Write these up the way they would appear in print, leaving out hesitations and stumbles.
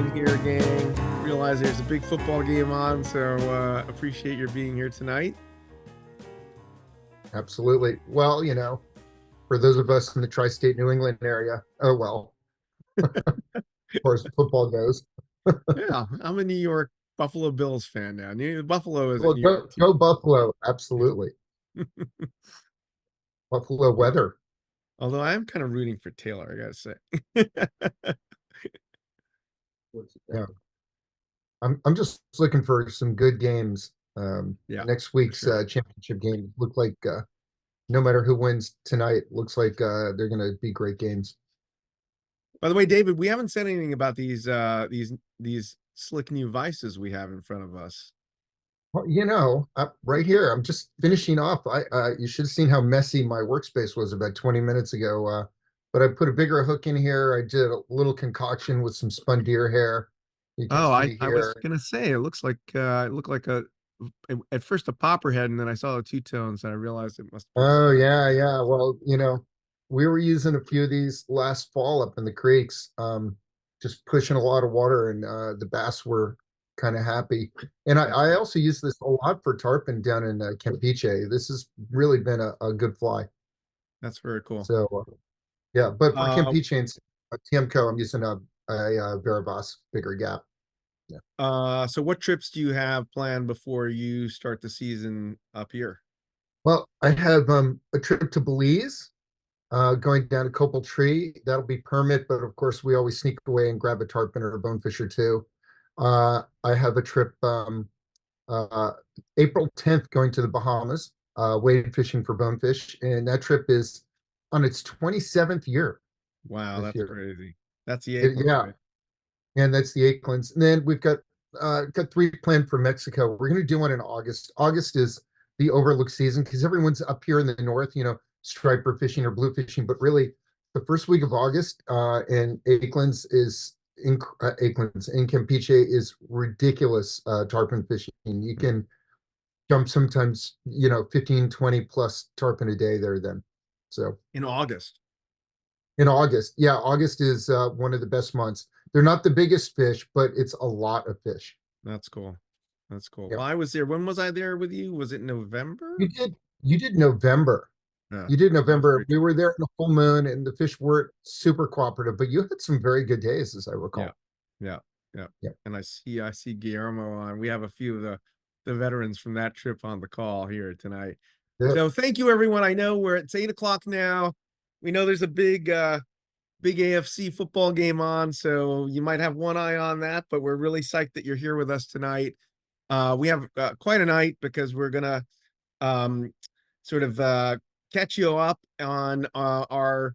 in here, gang. Realize there's a big football game on, so appreciate your being here tonight. Absolutely. Well, for those of us in the tri-state New England area, oh well, as far as football goes. Yeah, I'm a New York Buffalo Bills fan now. Buffalo is a Well, New York go team. Buffalo. Absolutely. Buffalo weather. Although I am kind of rooting for Taylor, I gotta say. Yeah. I'm just looking for some good games. Yeah, Next for week's sure. championship game look like no matter who wins tonight, looks like they're going to be great games. By the way, David, we haven't said anything about these slick new vices we have in front of us. Well, right here, I'm just finishing off. You should have seen how messy my workspace was about 20 minutes ago. But I put a bigger hook in here. I did a little concoction with some spun deer hair. You can Oh, see I was here. gonna say it looks like it looked like at first a popperhead, and then I saw the two tones, and I realized it must be Oh spun. yeah, yeah. Well, we were using a few of these last fall up in the creeks, just pushing a lot of water, and the bass were kind of happy. And I, That's I great. also use this a lot for tarpon down in Campeche. This has really been a good fly. That's very cool. So yeah, but for Uh, Campeche and TMCO, I'm using a Veribas bigger gap. Yeah. so what trips do you have planned before you start the season up here? Well, I have a trip to Belize, going down to Copal Tree. That'll be permit, but of course we always sneak away and grab a tarpon or a bonefish or two. I have a trip uh, April 10th going to the Bahamas, wade fishing for bonefish, and that trip is on its 27th year Wow, this that's year. crazy. That's the Aikens, Yeah, right? and that's the Aiklands. And then we've got three planned for Mexico. We're going to do one in August. August is the overlook season because everyone's up here in the north, striper fishing or blue fishing. But really, the first week of August in Aiklands in Campeche is ridiculous tarpon fishing. You can jump sometimes 15, 20 plus tarpon a day there then. So In August. in August. Yeah, August is one of the best months. They're not the biggest fish, but it's a lot of fish. That's cool. That's cool. Yeah. Well, I was there. When was I there with you? Was it You November? did you did November. Yeah, You did that was a November. great We trip. were there in a full moon and the fish weren't super cooperative, but you had some very good days, as I Yeah, recall. yeah, yeah. Yeah. And I see Guillermo on. We have a few of the veterans from that trip on the call here tonight. Yeah. So thank you, everyone. I know it's 8 o'clock now. We know there's a big AFC football game on, so you might have one eye on that, but we're really psyched that you're here with us tonight. We have quite a night because we're gonna um, sort of catch you up on our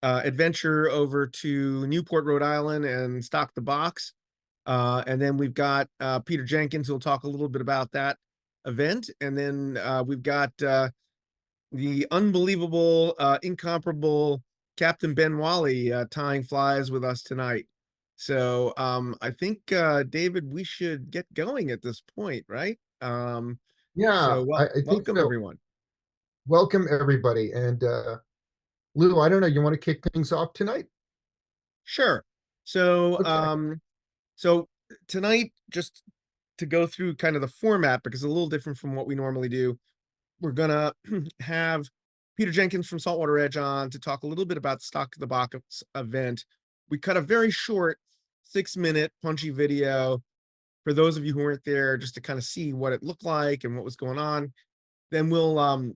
adventure over to Newport, Rhode Island, and stock the box. And then we've got Peter Jenkins who'll talk a little bit about that event, and then we've got the unbelievable, incomparable Captain Ben Whalley tying flies with us tonight. So I think David, we should get going at this point, right? Yeah, So I think welcome so. everyone. Welcome everybody. And Lou, I don't know, you want to kick things off tonight? Sure. So Okay. so tonight, just to go through kind of the format because it's a little different from what we normally do, we're gonna have Peter Jenkins from Saltwater Edge on to talk a little bit about Stock the Box event. We cut a very short 6-minute punchy video for those of you who weren't there, just to kind of see what it looked like and what was going on. Then we'll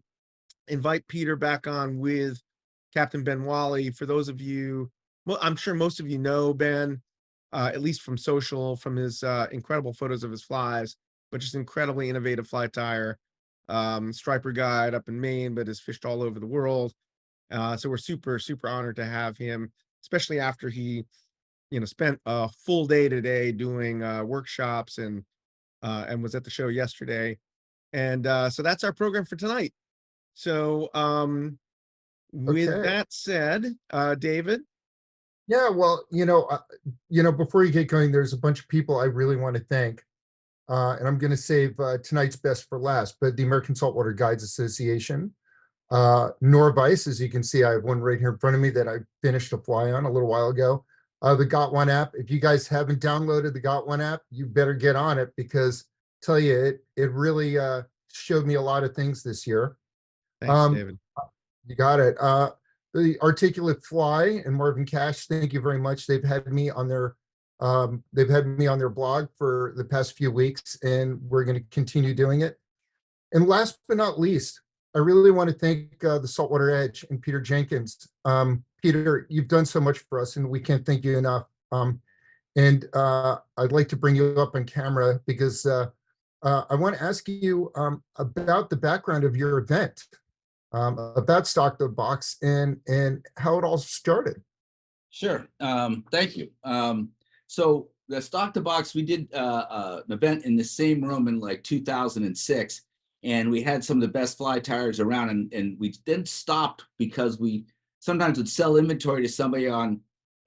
invite Peter back on with Captain Ben Whalley. For those of you, well, I'm sure most of you know Ben, at least from social, from his incredible photos of his flies, but just incredibly innovative fly tire, striper guide up in Maine, but has fished all over the world. So we're super, super honored to have him, especially after he, spent a full day today doing workshops and was at the show yesterday. And so that's our program for tonight. So with Okay. that said, David. Yeah, well, before you get going, there's a bunch of people I really want to thank. And I'm going to save tonight's best for last, but the American Saltwater Guides Association, Norvice, as you can see, I have one right here in front of me that I finished a fly on a little while ago. the Got One app. If you guys haven't downloaded the Got One app, you better get on it because tell you it really showed me a lot of things this year. Thanks, Um, David. you got it. The Articulate Fly and Marvin Cash, thank you very much. They've had me on their blog for the past few weeks, and we're going to continue doing it. And last but not least, I really want to thank the Saltwater Edge and Peter Jenkins. Peter, you've done so much for us, and we can't thank you enough. And I'd like to bring you up on camera because I want to ask you about the background of your event, about Stock the Box and how it all started. Sure. Thank you. So the Stock the Box, we did an event in the same room in like 2006, and we had some of the best fly tires around, and we then stopped because we sometimes would sell inventory to somebody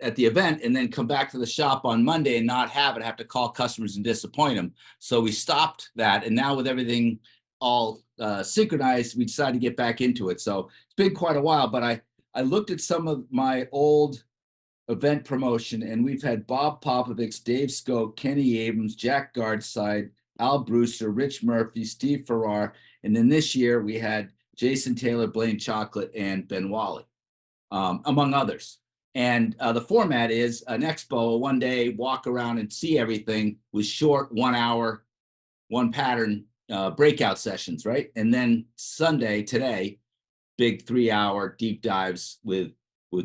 at the event and then come back to the shop on Monday and not have to call customers and disappoint them. So we stopped that, and now with everything all synchronized, we decided to get back into it. So it's been quite a while, but I looked at some of my old event promotion, and we've had Bob Popovich, Dave Skoke, Kenny Abrams, Jack Gardside, Al Brewster, Rich Murphy, Steve Farrar, and then this year we had Jason Taylor, Blaine Chocolate, and Ben Whalley, among others. And the format is an expo, one day, walk around and see everything with short 1 hour, one pattern breakout sessions, right? And then Sunday, today, big 3 hour deep dives with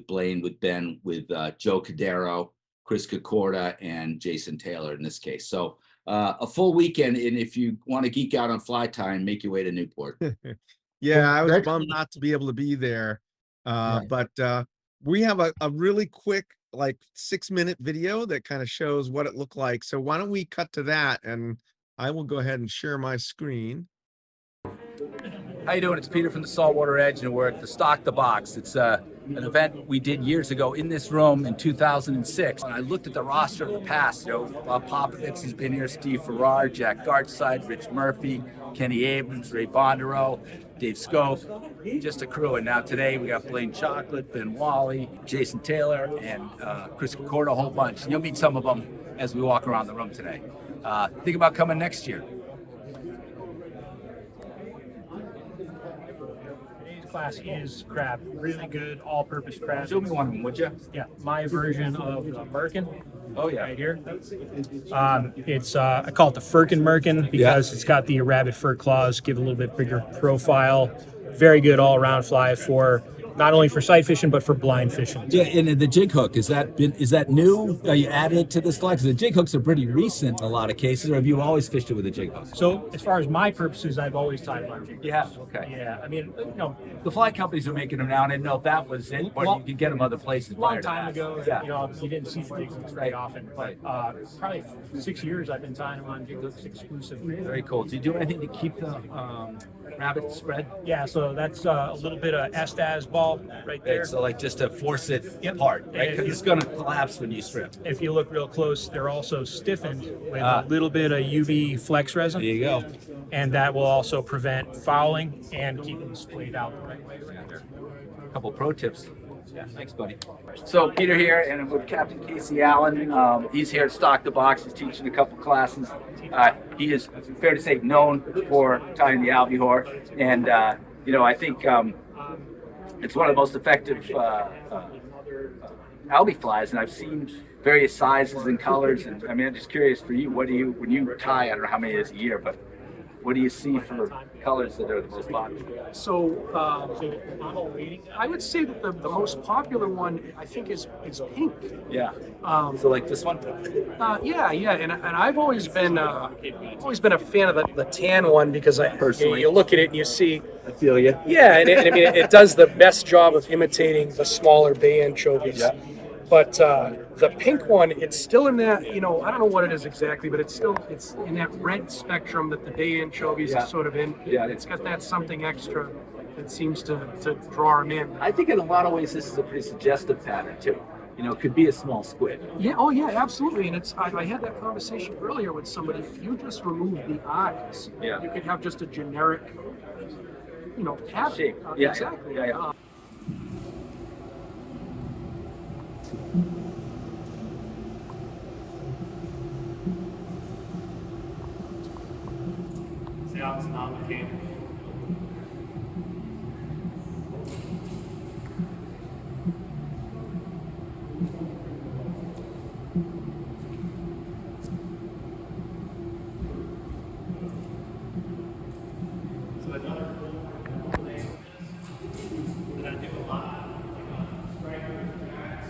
Blaine, with Ben, with Joe Cadero, Chris Cacorda, and Jason Taylor in this case. So a full weekend, and if you want to geek out on fly time, make your way to Newport. Yeah, I was bummed not to be able to be there. Yeah. But we have a really quick, like 6-minute video that kind of shows what it looked like. So why don't we cut to that, and I will go ahead and share my screen. How you doing? It's Peter from the Saltwater Edge, and we're at the Stock the Box. It's an event we did years ago in this room in 2006. And I looked at the roster of the past. Bob Popovich has been here, Steve Farrar, Jack Gartside, Rich Murphy, Kenny Abrams, Ray Bondero, Dave Skoke, just a crew. And now today we got Blaine Chocolate, Ben Whalley, Jason Taylor, and Chris Cacorda, a whole bunch. And you'll meet some of them as we walk around the room today. Think about coming next year. Class is crab, really good all-purpose crab. Show me one of them, would you? Yeah, my version of the Merkin. Oh yeah, right here. It's I call it the Firkin Merkin because it's got the rabbit fur claws, give a little bit bigger profile. Very good all-around fly for not only for sight fishing but for blind fishing. Yeah, and the jig hook, is that new? Are you adding it to this fly? Because the jig hooks are pretty recent in a lot of cases, or have you always fished it with a jig hook? So as far as my purposes, I've always tied it on jig hooks. Yeah, okay. Yeah, I mean, The fly companies are making them now, and I didn't know if that was it, or you could get them other places. a long time ago, Yeah. you didn't see the jig hooks very often, but probably 6 years I've been tying them on jig hooks exclusively. Very cool. Do you do anything to keep the rabbit spread? Yeah, so that's a little bit of Estaz ball right there. Right, so like just to force it apart, right? Because it's going to collapse when you strip. If you look real close, they're also stiffened with a little bit of UV flex resin. There you go. And that will also prevent fouling and keep them splayed out the right way. A couple pro tips. Yeah, thanks, buddy. So Peter here, and I'm with Captain Casey Allen. He's here at Stock the Box. He's teaching a couple classes. He is, fair to say, known for tying the albicore, and I think it's one of the most effective albi flies, and I've seen various sizes and colors. And I mean, I'm just curious for you, when you tie, I don't know how many it is a year, but what do you see for colors that are the most popular? So I would say that the most popular one I think is pink. Yeah. So like this one. Yeah, and I've always been a fan of the tan one because Personally. you look at it and you see. I feel you. Yeah, and I mean it does the best job of imitating the smaller bay anchovies. Yeah. But the pink one, it's still in that, I don't know what it is exactly, but it's in that red spectrum that the bay anchovies is sort of in. Yeah. It's got that something extra that seems to draw them in. I think in a lot of ways this is a pretty suggestive pattern too. It could be a small squid. Yeah, oh yeah, absolutely. And I had that conversation earlier with somebody. If you just remove the eyes, you could have just a generic, pattern. Shape. Exactly. Yeah. it's not mechanical. So another cool thing that I do a lot, strikers, backs,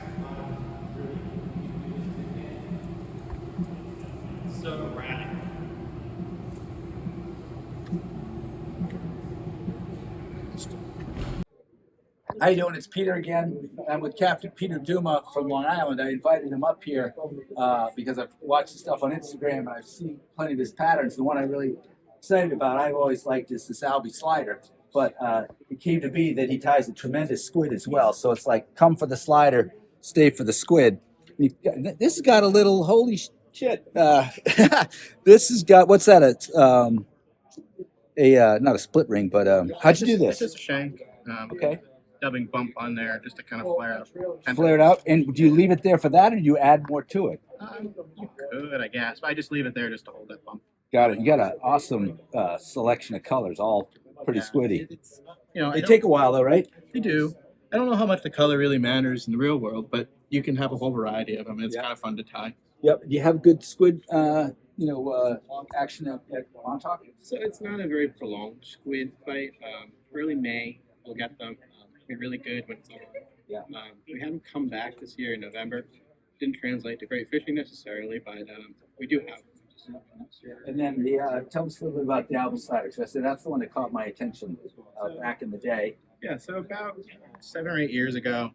so erratic. How you doing? It's Peter again. I'm with Captain Peter Duma from Long Island. I invited him up here because I've watched the stuff on Instagram and I've seen plenty of his patterns. The one I'm really excited about, I've always liked, is this Albie slider. But it came to be that he ties a tremendous squid as well. So it's like, come for the slider, stay for the squid. This has got a little, holy shit. This has got, what's that? It's not a split ring, but how'd you do this? It's just a shank. Okay. Dubbing bump on there just to kind of flare out. Flare it out, and do you leave it there for that, or do you add more to it? You could, I guess, but I just leave it there just to hold that bump. Got it. You got an awesome selection of colors, all pretty squiddy. It's, you know, They take a while though, right? They do. I don't know how much the color really matters in the real world, but you can have a whole variety of them. It's Yeah. kind of fun to tie. Yep. Do you have good squid, action at Montauk? So it's not a very prolonged squid fight. Early May, we'll get them. Be really good when it's over. Yeah. We haven't come back this year in November. Didn't translate to great fishing necessarily, but we do have. And then tell us a little bit about the Albie slider. Because I said that's the one that caught my attention back in the day. Yeah, so about 7 or 8 years ago,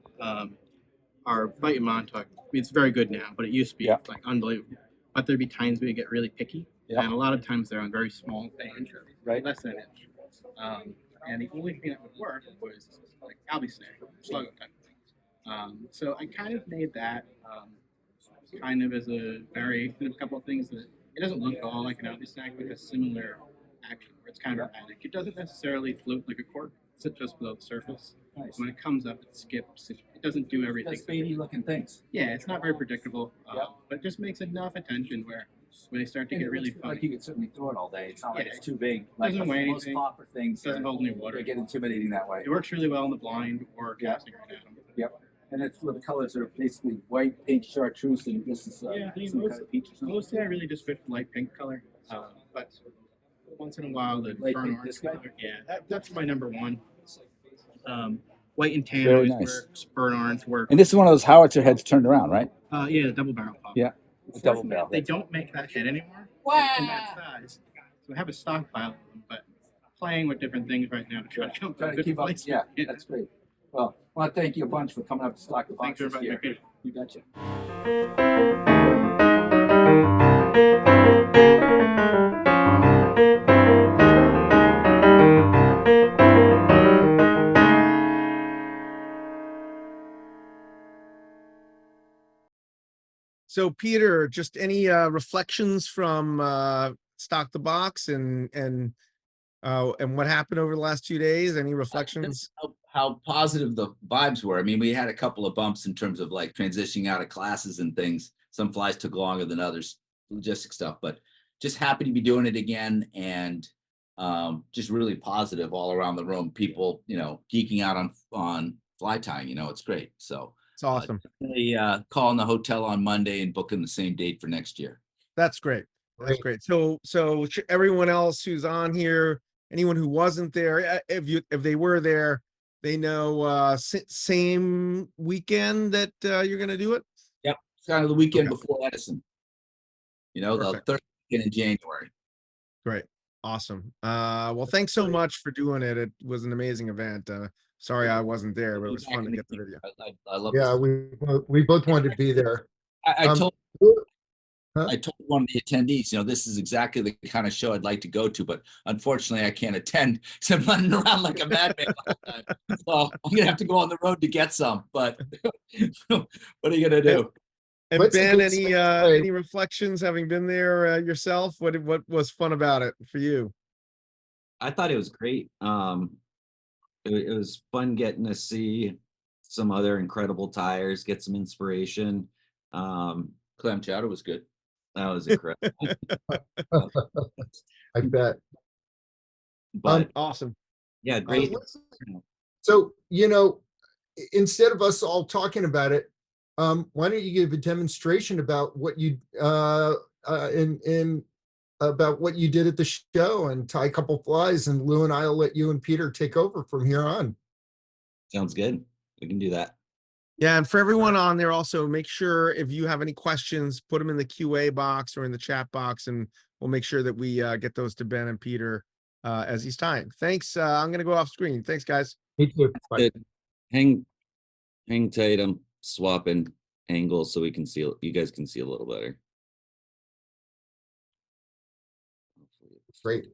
our bite in Montauk, I mean, it's very good now, but it used to be like unbelievable. But there'd be times we would get really picky, and a lot of times they're on very small inch, or less than an inch. And the only thing that would work was like Albie snake, sluggo type of thing. So I kind of made that kind of as a variation of a couple of things that it doesn't look at all like an Albie snake, but has similar action where it's kind of erratic. It doesn't necessarily float like a cork; it sits just below the surface. Nice. When it comes up, it skips. It doesn't do everything. That's spady looking things. Yeah, it's not very predictable, but it just makes enough attention where when they start to get really funny. Like you could certainly throw it all day. It's not like Yeah. it's too big. Like Doesn't weigh most anything. popper things Doesn't hold any water. They get intimidating that way. It works really well in the blind or casting right now. Yep. And it's where the colors are basically white, pink, chartreuse, and this is Yeah, I mean, some kind of peach or something. Mostly I really just fish light pink color, but once in a while the Light burnt pink, orange this guy? color. Yeah, that's my number one. White and tan Very always nice. works. Burnt orange works. And this is one of those howitzer heads turned around, right? Yeah, double barrel pop. Yeah, it's double Unfortunately, barrel. They don't make that head anymore. In that size. So I have a stockpile of them, but playing with different things right now to try to come to Trying a to good keep up. place. Yeah, that's great. Well, I want to thank you a bunch for coming up to stock the Thanks box for this inviting year. me. You betcha. So Peter, just any reflections from Stock the Box and what happened over the last 2 days? Any reflections? How positive the vibes were. I mean, we had a couple of bumps in terms of like transitioning out of classes and things. Some flies took longer than others, logistic stuff, but just happy to be doing it again, and just really positive all around the room. People, geeking out on fly tying. It's great. So It's awesome. definitely calling the hotel on Monday and booking the same date for next year. That's great. That's great. So everyone else who's on here, anyone who wasn't there, if they were there, they know same weekend that you're gonna do it. Yep, it's kind of the weekend Okay. before Edison. The Perfect. third weekend in January. Great. Awesome. Well, thanks so much for doing it. It was an amazing event. Sorry I wasn't there, but it was fun to get the video. I love Yeah, this. we both wanted to be there. I Um, told Huh? I told one of the attendees, this is exactly the kind of show I'd like to go to, but unfortunately I can't attend because I'm running around like a madman the whole time. So I'm gonna have to go on the road to get some, but what are you gonna do? And What's a Ben, good segue? any reflections having been there yourself? What was fun about it for you? I thought it was great. It was fun getting to see some other incredible tires, get some inspiration. Clam chowder was good. That was incredible. I bet. But Awesome. yeah, great. So, instead of us all talking about it, why don't you give a demonstration about what you about what you did at the show and tie a couple flies, and Lou and I'll let you and Peter take over from here on. Sounds good. We can do that. Yeah, and for everyone on there, also make sure if you have any questions, put them in the QA box or in the chat box, and we'll make sure that we get those to Ben and Peter as he's tying. Thanks. I'm gonna go off screen. Thanks, guys. Me too. Bye. Good. Hang tight. I'm swapping angles so we can see. You guys can see a little better. Great.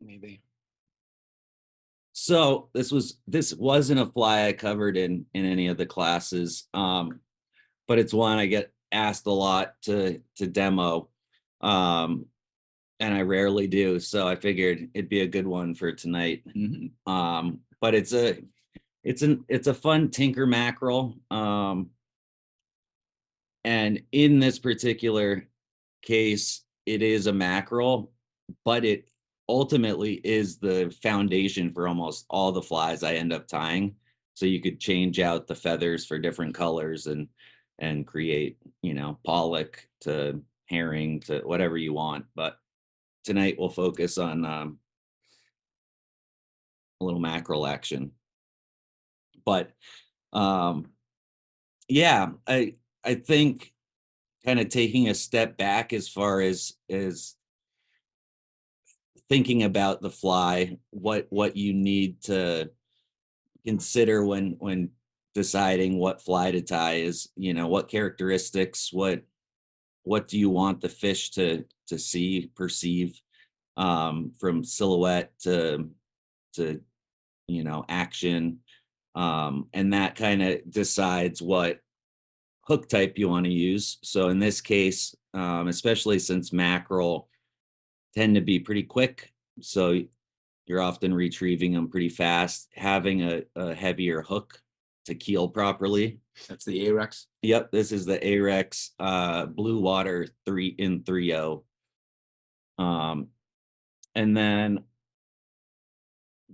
Maybe. So this wasn't a fly I covered in any of the classes, but it's one I get asked a lot to demo, and I rarely do. So I figured it'd be a good one for tonight. But it's a fun tinker mackerel, and in this particular case, it is a mackerel, but it ultimately is the foundation for almost all the flies I end up tying. So you could change out the feathers for different colors and create, pollock to herring to whatever you want. But tonight we'll focus on a little mackerel action. But yeah, I think kind of taking a step back as far as thinking about the fly, what you need to consider when deciding what fly to tie is, what characteristics, what do you want the fish to perceive, from silhouette to action, and that kind of decides what hook type you want to use. So in this case, especially since mackerel tend to be pretty quick, so you're often retrieving them pretty fast, having a heavier hook to keel properly. That's the Arex. Yep, this is the Arex Blue Water 3-in-3-0. And then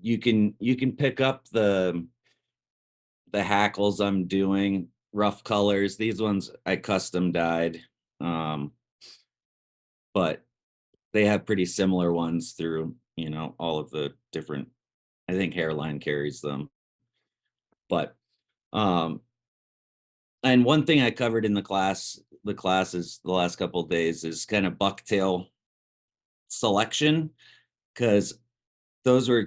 you can pick up the hackles I'm doing, rough colors. These ones I custom dyed, but they have pretty similar ones through, all of the different, I think Hairline carries them. But and one thing I covered in the classes the last couple of days is kind of bucktail selection, because that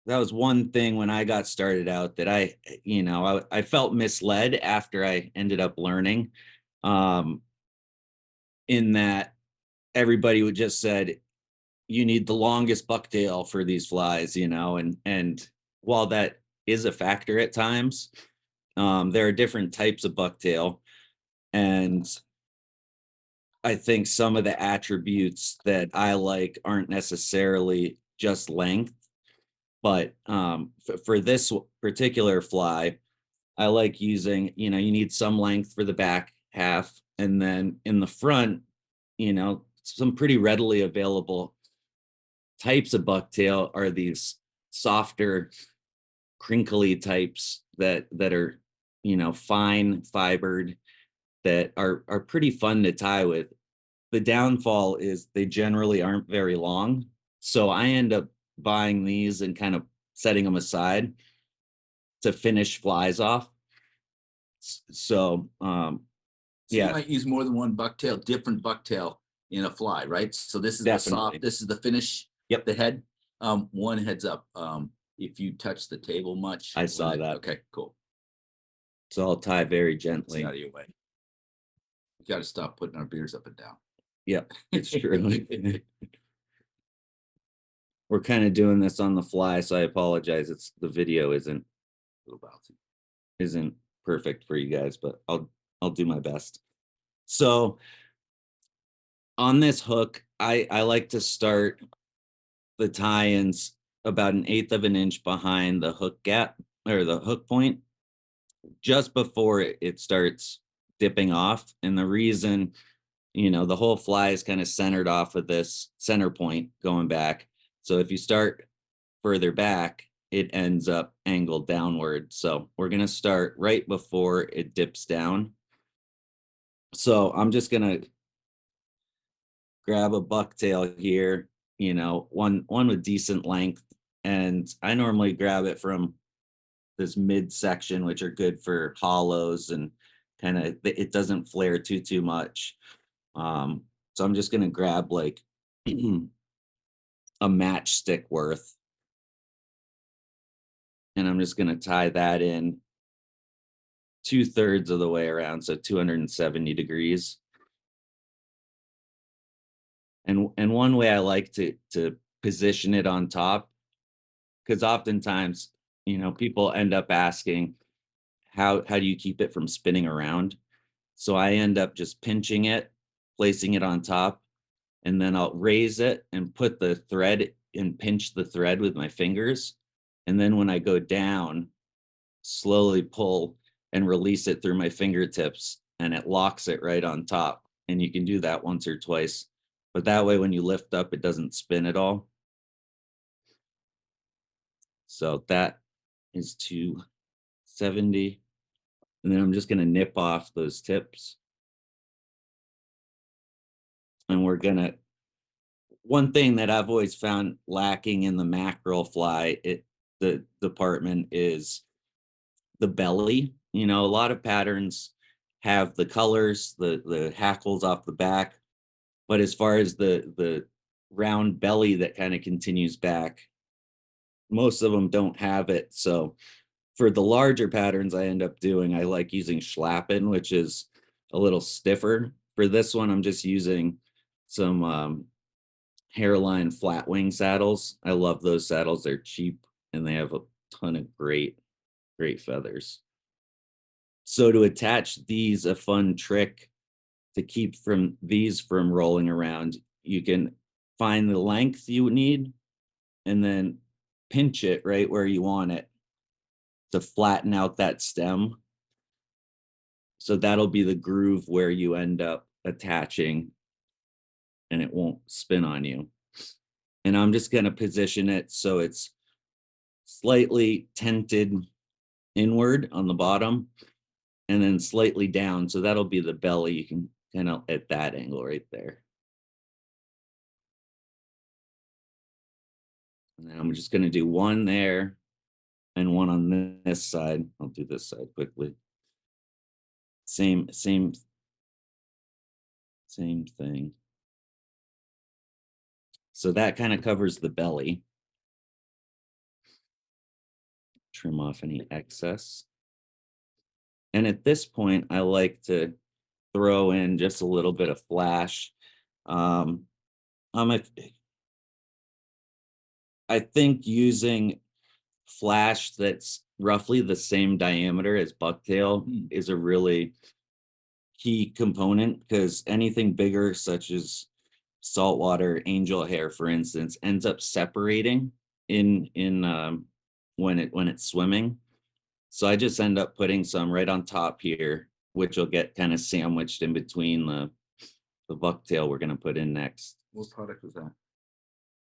was one thing when I got started out that I felt misled after I ended up learning, in that everybody would just said, you need the longest bucktail for these flies, and while that is a factor at times, there are different types of bucktail, and I think some of the attributes that I like aren't necessarily just length, but for this particular fly, I like using, you need some length for the back half, and then in the front, some pretty readily available types of bucktail are these softer, crinkly types that are, fine fibered, that are pretty fun to tie with. The downfall is they generally aren't very long. So I end up buying these and kind of setting them aside to finish flies off. So, So yeah, you might use more than one bucktail, different bucktail in a fly, right? So this is Definitely. the soft, this is the finish. Yep. The head. One heads up. If you touch the table much. I saw that. Okay, cool. So I'll tie very It's gently. out of your way. We got to stop putting our beers up and down. Yep, it's true. We're kind of doing this on the fly, so I apologize. The video isn't perfect for you guys, but I'll do my best. So on this hook, I like to start the tie-ins about 1/8 of an inch behind the hook gap, or the hook point, just before it starts dipping off. And the reason you know, the whole fly is kind of centered off of this center point going back. So if you start further back, it ends up angled downward. So we're going to start right before it dips down. So I'm just going to grab a bucktail here, you know, one with decent length. And I normally grab it from this mid section, which are good for hollows and kind of, it doesn't flare too much. So I'm just going to grab like a matchstick worth. And I'm just going to tie that in 2/3 of the way around, so 270 degrees. And one way I like to position it on top, because oftentimes, you know, people end up asking, how do you keep it from spinning around? So I end up just pinching it, placing it on top, and then I'll raise it and put the thread and pinch the thread with my fingers. And then when I go down, slowly pull and release it through my fingertips, and it locks it right on top. And you can do that once or twice, but that way when you lift up, it doesn't spin at all. So that is 270. And then I'm just going to nip off those tips. And we're going to, one thing that I've always found lacking in the mackerel fly, the department, is the belly. You know, a lot of patterns have the colors, the hackles off the back, but as far as the round belly that kind of continues back, most of them don't have it. So for the larger patterns I end up doing, I like using schlappen, which is a little stiffer. For this one, I'm just using some hairline flat wing saddles. I love those saddles. They're cheap and they have a ton of great feathers. So to attach these, a fun trick to keep these from rolling around, you can find the length you need and then pinch it right where you want it to flatten out that stem. So that'll be the groove where you end up attaching and it won't spin on you. And I'm just going to position it so it's slightly tented inward on the bottom and then slightly down. So that'll be the belly. You can kind of at that angle right there. And then I'm just going to do one there and one on this side. I'll do this side quickly. Same thing. So that kind of covers the belly. Trim off any excess. And at this point, I like to throw in just a little bit of flash. I think using flash that's roughly the same diameter as bucktail is a really key component, because anything bigger, such as saltwater angel hair, for instance, ends up separating when it's swimming. So I just end up putting some right on top here, which will get kind of sandwiched in between the bucktail we're going to put in next. What product was that?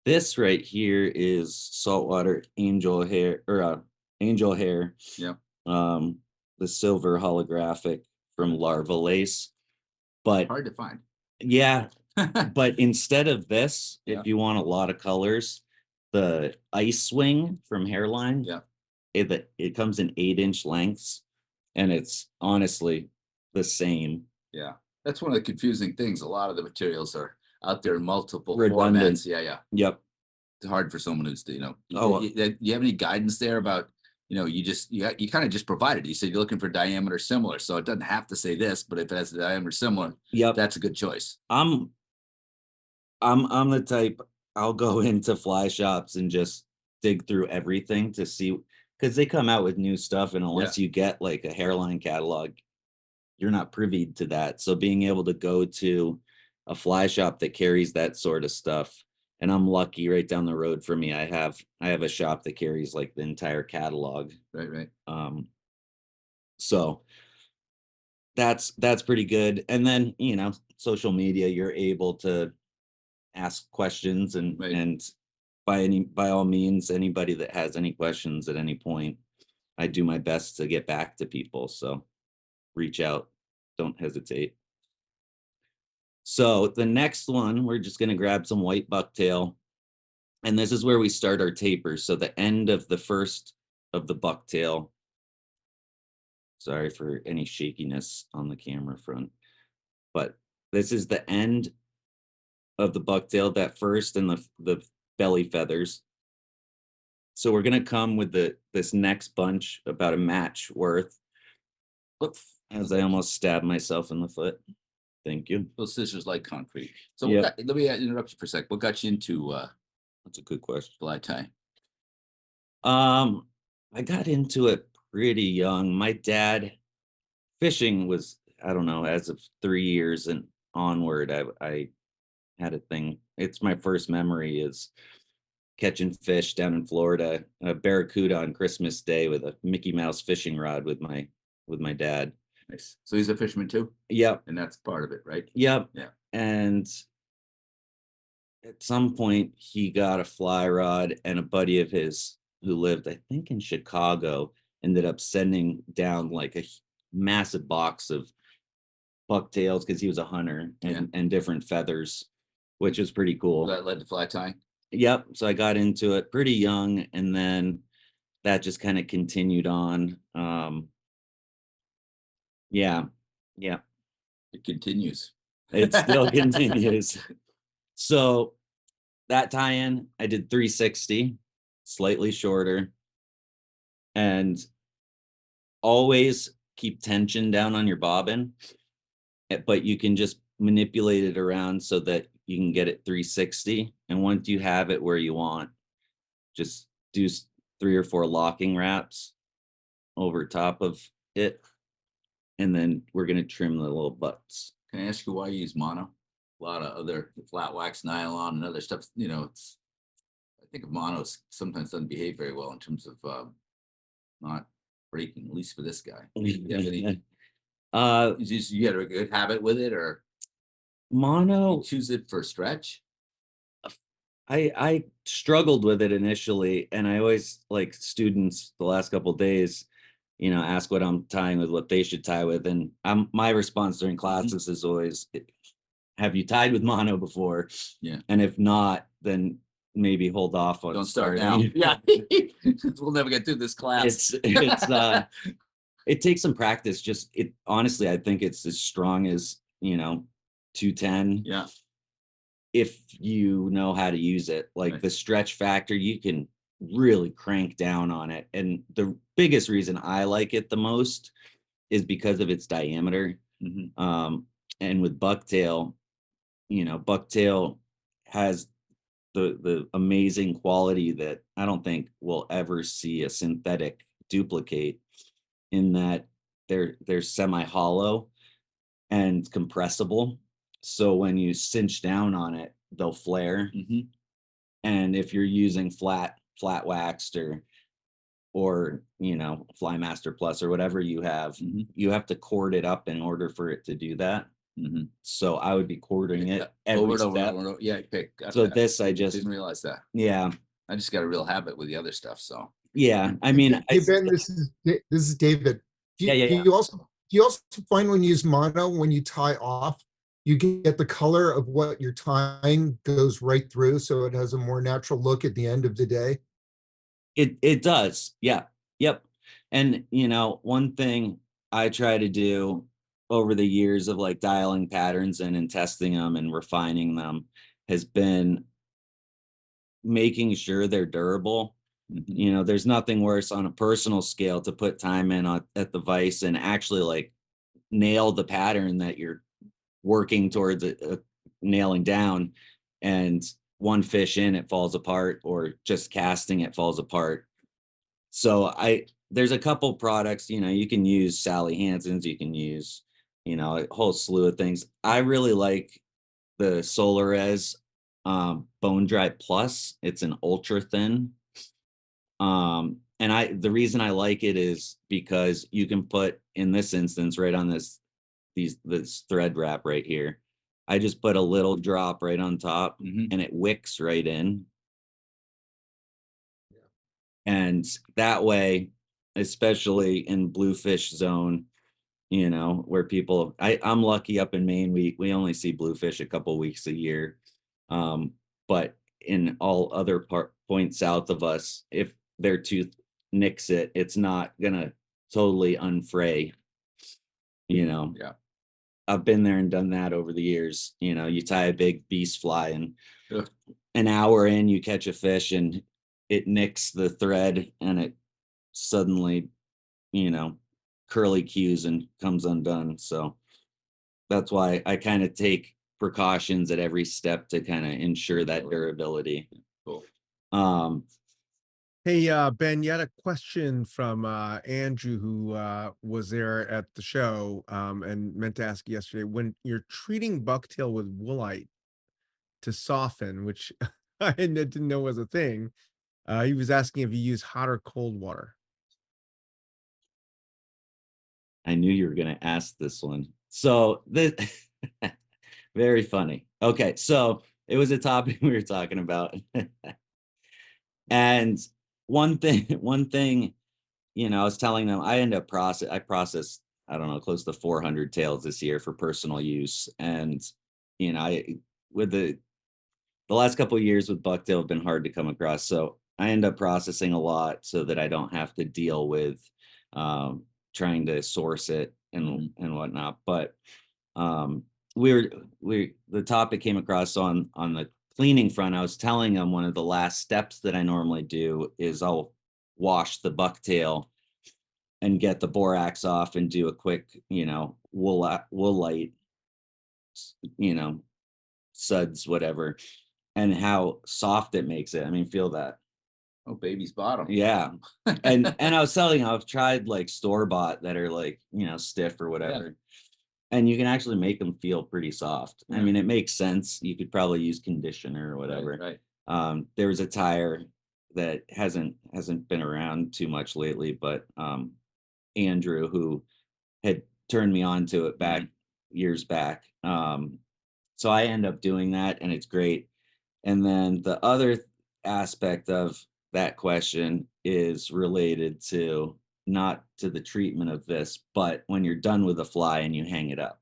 This right here is saltwater angel hair, or angel hair. Yeah. The silver holographic from Larva Lace. But Hard to find. Yeah. But instead of this, Yeah. if you want a lot of colors, the ice swing from Hairline, Yeah. It comes in 8-inch lengths, and it's honestly the same. Yeah. That's one of the confusing things. A lot of the materials are out there in multiple Redundant. formats. Yeah. Yep. It's hard for someone who's, Oh. you have any guidance there about, you kind of just provided. You said you're looking for diameter similar, so it doesn't have to say this, but if it has a diameter similar, Yep. that's a good choice. I'm the type, I'll go into fly shops and just dig through everything to see, because they come out with new stuff, and unless you get like a Hairline catalog, you're not privy to that. So being able to go to a fly shop that carries that sort of stuff, and I'm lucky right down the road from me, I have a shop that carries like the entire catalog. Right. So that's pretty good. And then, you know, social media, you're able to ask questions and Right. and by all means, anybody that has any questions at any point, I do my best to get back to people. So reach out, don't hesitate. So the next one, we're just going to grab some white bucktail. And this is where we start our tapers. So the end of the first of the bucktail. Sorry for any shakiness on the camera front. But this is the end of the bucktail, that first and the belly feathers. So we're going to come with this next bunch about a match worth. Oops, as I almost stabbed myself in the foot. Thank you. Those scissors like concrete. So Yeah. let me interrupt you for a sec. What got you into That's a good question. fly tie? I got into it pretty young. My dad, fishing was, I don't know, as of 3 years and onward, I had a thing. It's my first memory is catching fish down in Florida, a barracuda on Christmas Day with a Mickey Mouse fishing rod with my dad. Nice. So he's a fisherman too, Yep, and that's part of it, right? yep. Yeah. And at some point he got a fly rod, and a buddy of his who lived, I think, in Chicago, ended up sending down like a massive box of bucktails because he was a hunter, and different feathers, which was pretty cool. That led to fly tying. Yep. So I got into it pretty young, and then that just kind of continued on. Yeah. It continues. It still continues. So that tie-in, I did 360, slightly shorter, and always keep tension down on your bobbin, but you can just manipulate it around so that you can get it 360. And once you have it where you want, just do 3 or 4 locking wraps over top of it. And then we're going to trim the little butts. Can I ask you why you use mono? A lot of other flat wax nylon and other stuff, you know, I think mono sometimes doesn't behave very well in terms of not breaking, at least for this guy. You had a good habit with it, or Mono, you choose it for stretch? I struggled with it initially, and I always, like, students the last couple of days, you know, ask what I'm tying with, what they should tie with, and my response during classes is always, have you tied with mono before? Yeah. And if not, then maybe hold off on Don't start now. starting. Yeah. We'll never get through this class. It takes some practice. Honestly, I think it's as strong as, you know, 210. Yeah. If you know how to use it. Like Right. the stretch factor, you can really crank down on it. And the biggest reason I like it the most is because of its diameter. And with bucktail, you know, bucktail has the amazing quality that I don't think we'll ever see a synthetic duplicate, in that they're semi-hollow and compressible. So when you cinch down on it, they'll flare. And if you're using flat waxed or you know, Flymaster Plus or whatever you have to cord it up in order for it to do that. So I would be cording it every Over and over and step. over and over. Yeah, pick. So this, I just didn't realize that. Yeah. I just got a real habit with the other stuff. So Yeah. I mean, Hey Ben, this is David. Do you, Yeah. do you also find when you use mono, when you tie off, you get the color of what you're tying goes right through, so it has a more natural look at the end of the day? It does. Yeah. Yep. And you know, one thing I try to do over the years of like dialing patterns in and testing them and refining them has been making sure they're durable. You know, there's nothing worse on a personal scale to put time in at the vise and actually like nail the pattern that you're working towards nailing down, and one fish in, it falls apart, or just casting, it falls apart. So there's a couple products, you know, you can use Sally Hansen's, you can use, you know, a whole slew of things. I really like the Solarez Bone Dry Plus. It's an ultra thin. And the reason I like it is because you can put, in this instance, right on this this thread wrap right here. I just put a little drop right on top Mhm. and it wicks right in. And that way, especially in bluefish zone, you know, where people, I'm lucky up in Maine, we only see bluefish a couple weeks a year. But in all other points south of us, if their tooth nicks it, it's not gonna totally unfray, you know. Yeah. I've been there and done that over the years. You know, you tie a big beast fly and Ugh. an hour in you catch a fish and it nicks the thread and it suddenly, you know, curly cues and comes undone. So that's why I kind of take precautions at every step to kind of ensure that durability. Cool. Hey, Ben, you had a question from Andrew, who was there at the show and meant to ask you yesterday. When you're treating bucktail with woolite to soften, which I didn't know was a thing, he was asking if you use hot or cold water. I knew you were going to ask this one. So this very funny. Okay, so it was a topic we were talking about. And one thing, you know, I was telling them I processed, I don't know, close to 400 tails this year for personal use. And, you know, with the last couple of years with bucktail have been hard to come across. So I end up processing a lot so that I don't have to deal with trying to source it and whatnot. But the topic came across on the cleaning front. I was telling them one of the last steps that I normally do is I'll wash the bucktail and get the borax off and do a quick, you know, woolite, you know, suds, whatever, and how soft it makes it. I mean, feel that. Oh, baby's bottom. Yeah. And I was telling you, I've tried like store-bought that are like, you know, stiff or whatever. And you can actually make them feel pretty soft. I mean, it makes sense. You could probably use conditioner or whatever. Right. There was a tire that hasn't been around too much lately, but Andrew, who had turned me on to it back years back. So I end up doing that and it's great. And then the other aspect of that question is related to not to the treatment of this, but when you're done with the fly and you hang it up,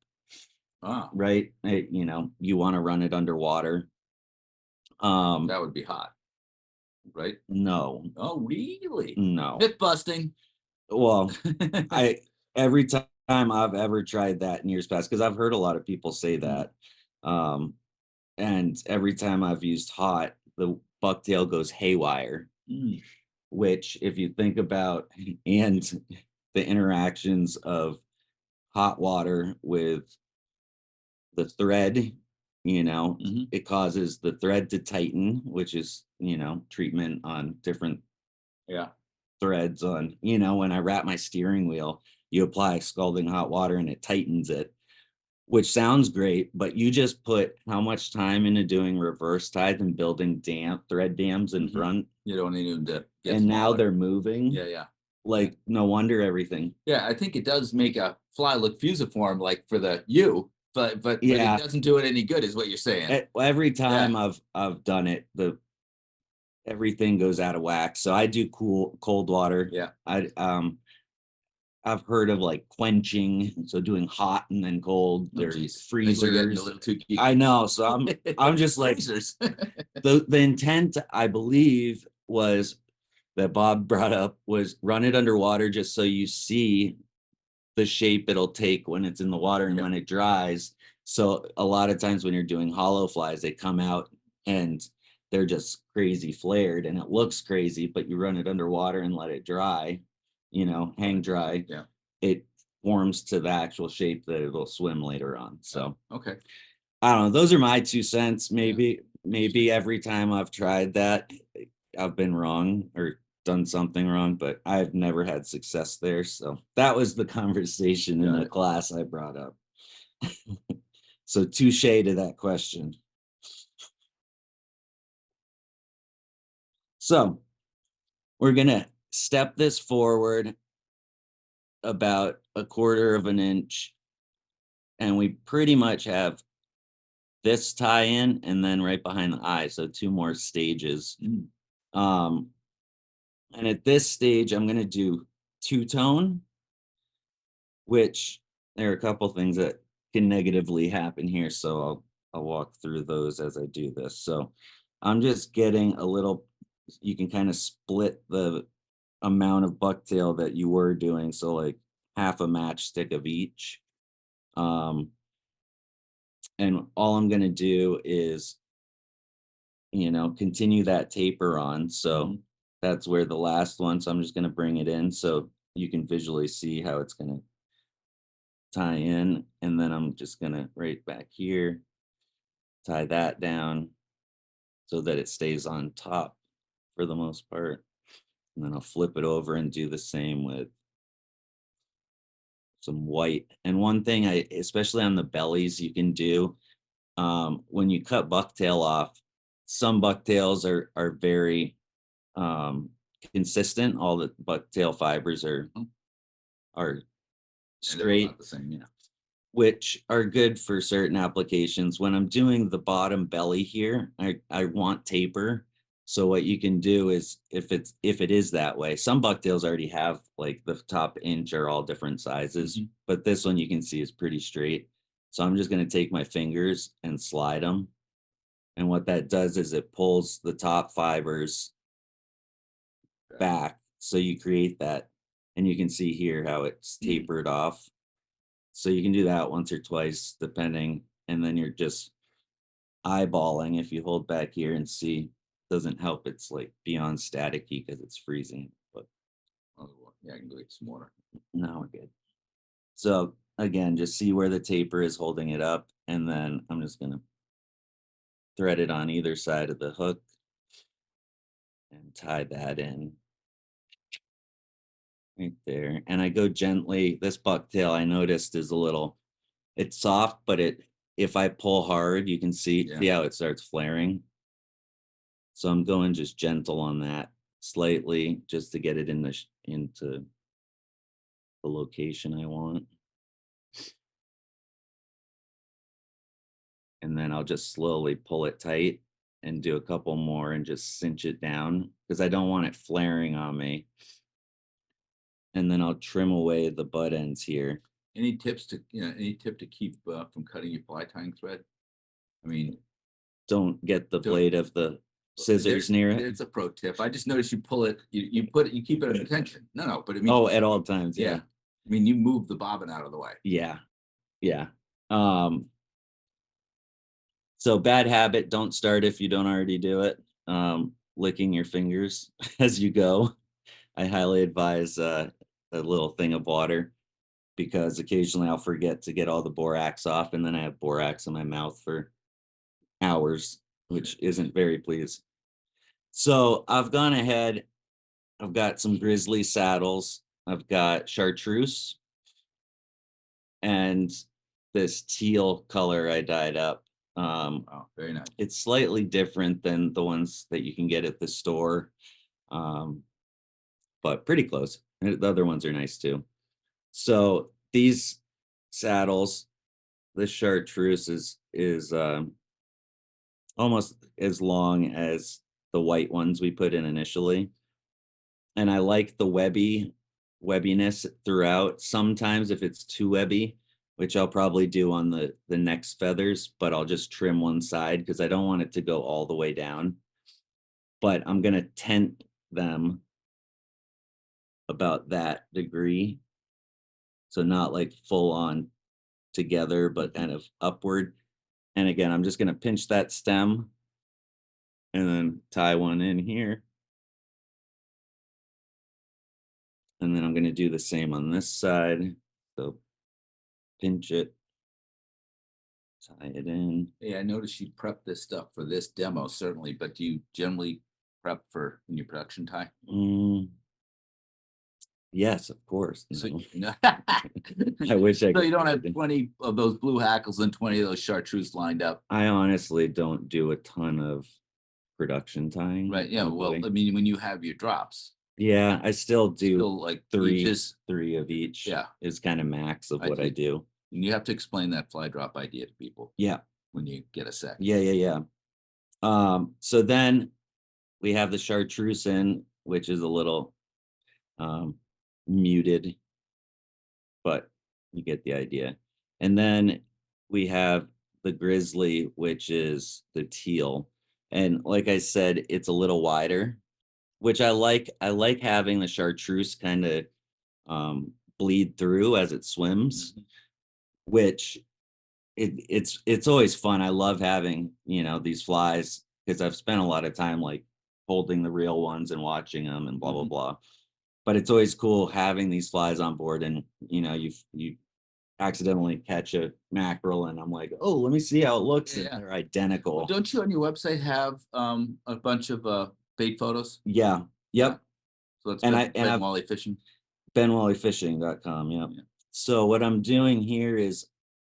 Ah, right? You know, you want to run it underwater. that would be hot, right? No, Oh, really? no. Myth busting. Well, every time I've ever tried that in years past, because I've heard a lot of people say that. And every time I've used hot, the bucktail goes haywire. Which, if you think about and the interactions of hot water with the thread, you know, it causes the thread to tighten, which is, you know, treatment on different threads on, you know, when I wrap my steering wheel, you apply scalding hot water and it tightens it, which sounds great, but you just put how much time into doing reverse ties and building thread dams in front. You don't need to get And now smaller. they're moving. Yeah. Like, no wonder everything. Yeah, I think it does make a fly look fusiform, like for but it Yeah. doesn't do it any good, is what you're saying. Every time I've done it, everything goes out of whack. So I do cold water. Yeah. I've heard of like quenching, so doing hot and then cold. Oh, There's geez. I think we're getting a freezers. little too geeky. I know. So I'm just like, Freezers. the intent, I believe, was that Bob brought up was run it underwater just so you see the shape it'll take when it's in the water and when it dries. So a lot of times when you're doing hollow flies, they come out and they're just crazy flared and it looks crazy, but you run it underwater and let it dry, you know, hang dry. Yeah. It forms to the actual shape that it'll swim later on. So Okay. I don't know. Those are my 2 cents. Maybe every time I've tried that, I've been wrong or done something wrong, but I've never had success there. So that was the conversation in the class I brought up. So touche to that question. So we're gonna step this forward about 1/4 of an inch And we pretty much have this tie in and then right behind the eye. So 2 more stages. And at this stage, I'm going to do 2-tone, which there are a couple things that can negatively happen here. So I'll walk through those as I do this. So I'm just getting a little, you can kind of split the amount of bucktail that you were doing. So like half a matchstick of each. And all I'm going to do is, continue that taper on. So that's where the last one. So I'm just going to bring it in so you can visually see how it's going to tie in. And then I'm just going to right back here, tie that down so that it stays on top for the most part. And then I'll flip it over and do the same with some white. And one thing especially on the bellies, you can do when you cut bucktail off, some bucktails are very consistent. All the bucktail fibers are straight, the same, yeah. which are good for certain applications. When I'm doing the bottom belly here, I want taper. So what you can do is if it is that way, some bucktails already have like the top inch are all different sizes, but this one you can see is pretty straight. So I'm just going to take my fingers and slide them. And what that does is it pulls the top fibers back. So you create that, and you can see here how it's tapered off. So you can do that once or twice, depending. And then you're just eyeballing. If you hold back here and see, doesn't help. It's like beyond staticky because it's freezing. But yeah, I can do it some more. No, we're good. So again, just see where the taper is holding it up. And then I'm just going to thread it on either side of the hook and tie that in right there. And I go gently. This bucktail I noticed is it's soft, but if I pull hard, you can see how it starts flaring. So I'm going just gentle on that slightly just to get it into the location I want. And then I'll just slowly pull it tight and do a couple more and just cinch it down because I don't want it flaring on me. And then I'll trim away the butt ends here. Any tip to keep from cutting your fly tying thread? I mean, don't get the blade of the scissors near it. It's a pro tip. I just noticed you pull it, you keep it at attention. No, but I mean, at all times. Yeah. I mean, you move the bobbin out of the way. Yeah. So bad habit, don't start if you don't already do it. Licking your fingers as you go. I highly advise a little thing of water because occasionally I'll forget to get all the borax off and then I have borax in my mouth for hours, which isn't very pleased. So I've gone ahead. I've got some grizzly saddles. I've got chartreuse and this teal color I dyed up. Very nice. It's slightly different than the ones that you can get at the store, but pretty close. The other ones are nice too. So these saddles, this chartreuse is almost as long as the white ones we put in initially. And I like the webbiness throughout. Sometimes if it's too webby, which I'll probably do on the next feathers, but I'll just trim one side because I don't want it to go all the way down. But I'm going to tent them about that degree. So not like full on together, but kind of upward. And again, I'm just going to pinch that stem and then tie one in here. And then I'm going to do the same on this side. So pinch it, tie it in. Yeah, I noticed you prep this stuff for this demo, certainly, but do you generally prep for in your production tie? Yes, of course. So, I wish I could. So you don't have 20 of those blue hackles and 20 of those chartreuse lined up. I honestly don't do a ton of production tying. Right. Yeah. Well, I mean, when you have your drops. Yeah, I still do like three of each. Yeah, is kind of max of what I do. And you have to explain that fly drop idea to people Yeah. when you get a sec. Yeah. So then we have the chartreuse in, which is a little muted, but you get the idea. And then we have the grizzly, which is the teal. And like I said, it's a little wider, which I like. I like having the chartreuse kind of bleed through as it swims, which it's always fun. I love having, these flies because I've spent a lot of time like holding the real ones and watching them and blah blah blah. But it's always cool having these flies on board, and you accidentally catch a mackerel, and I'm like, oh, let me see how it looks. Yeah. And they're identical. Well, don't you on your website have a bunch of bait photos? Yeah. Yep. So it's And Ben Whalley Fishing. benwhalleyfishing.com. Yep. Yeah. So what I'm doing here is,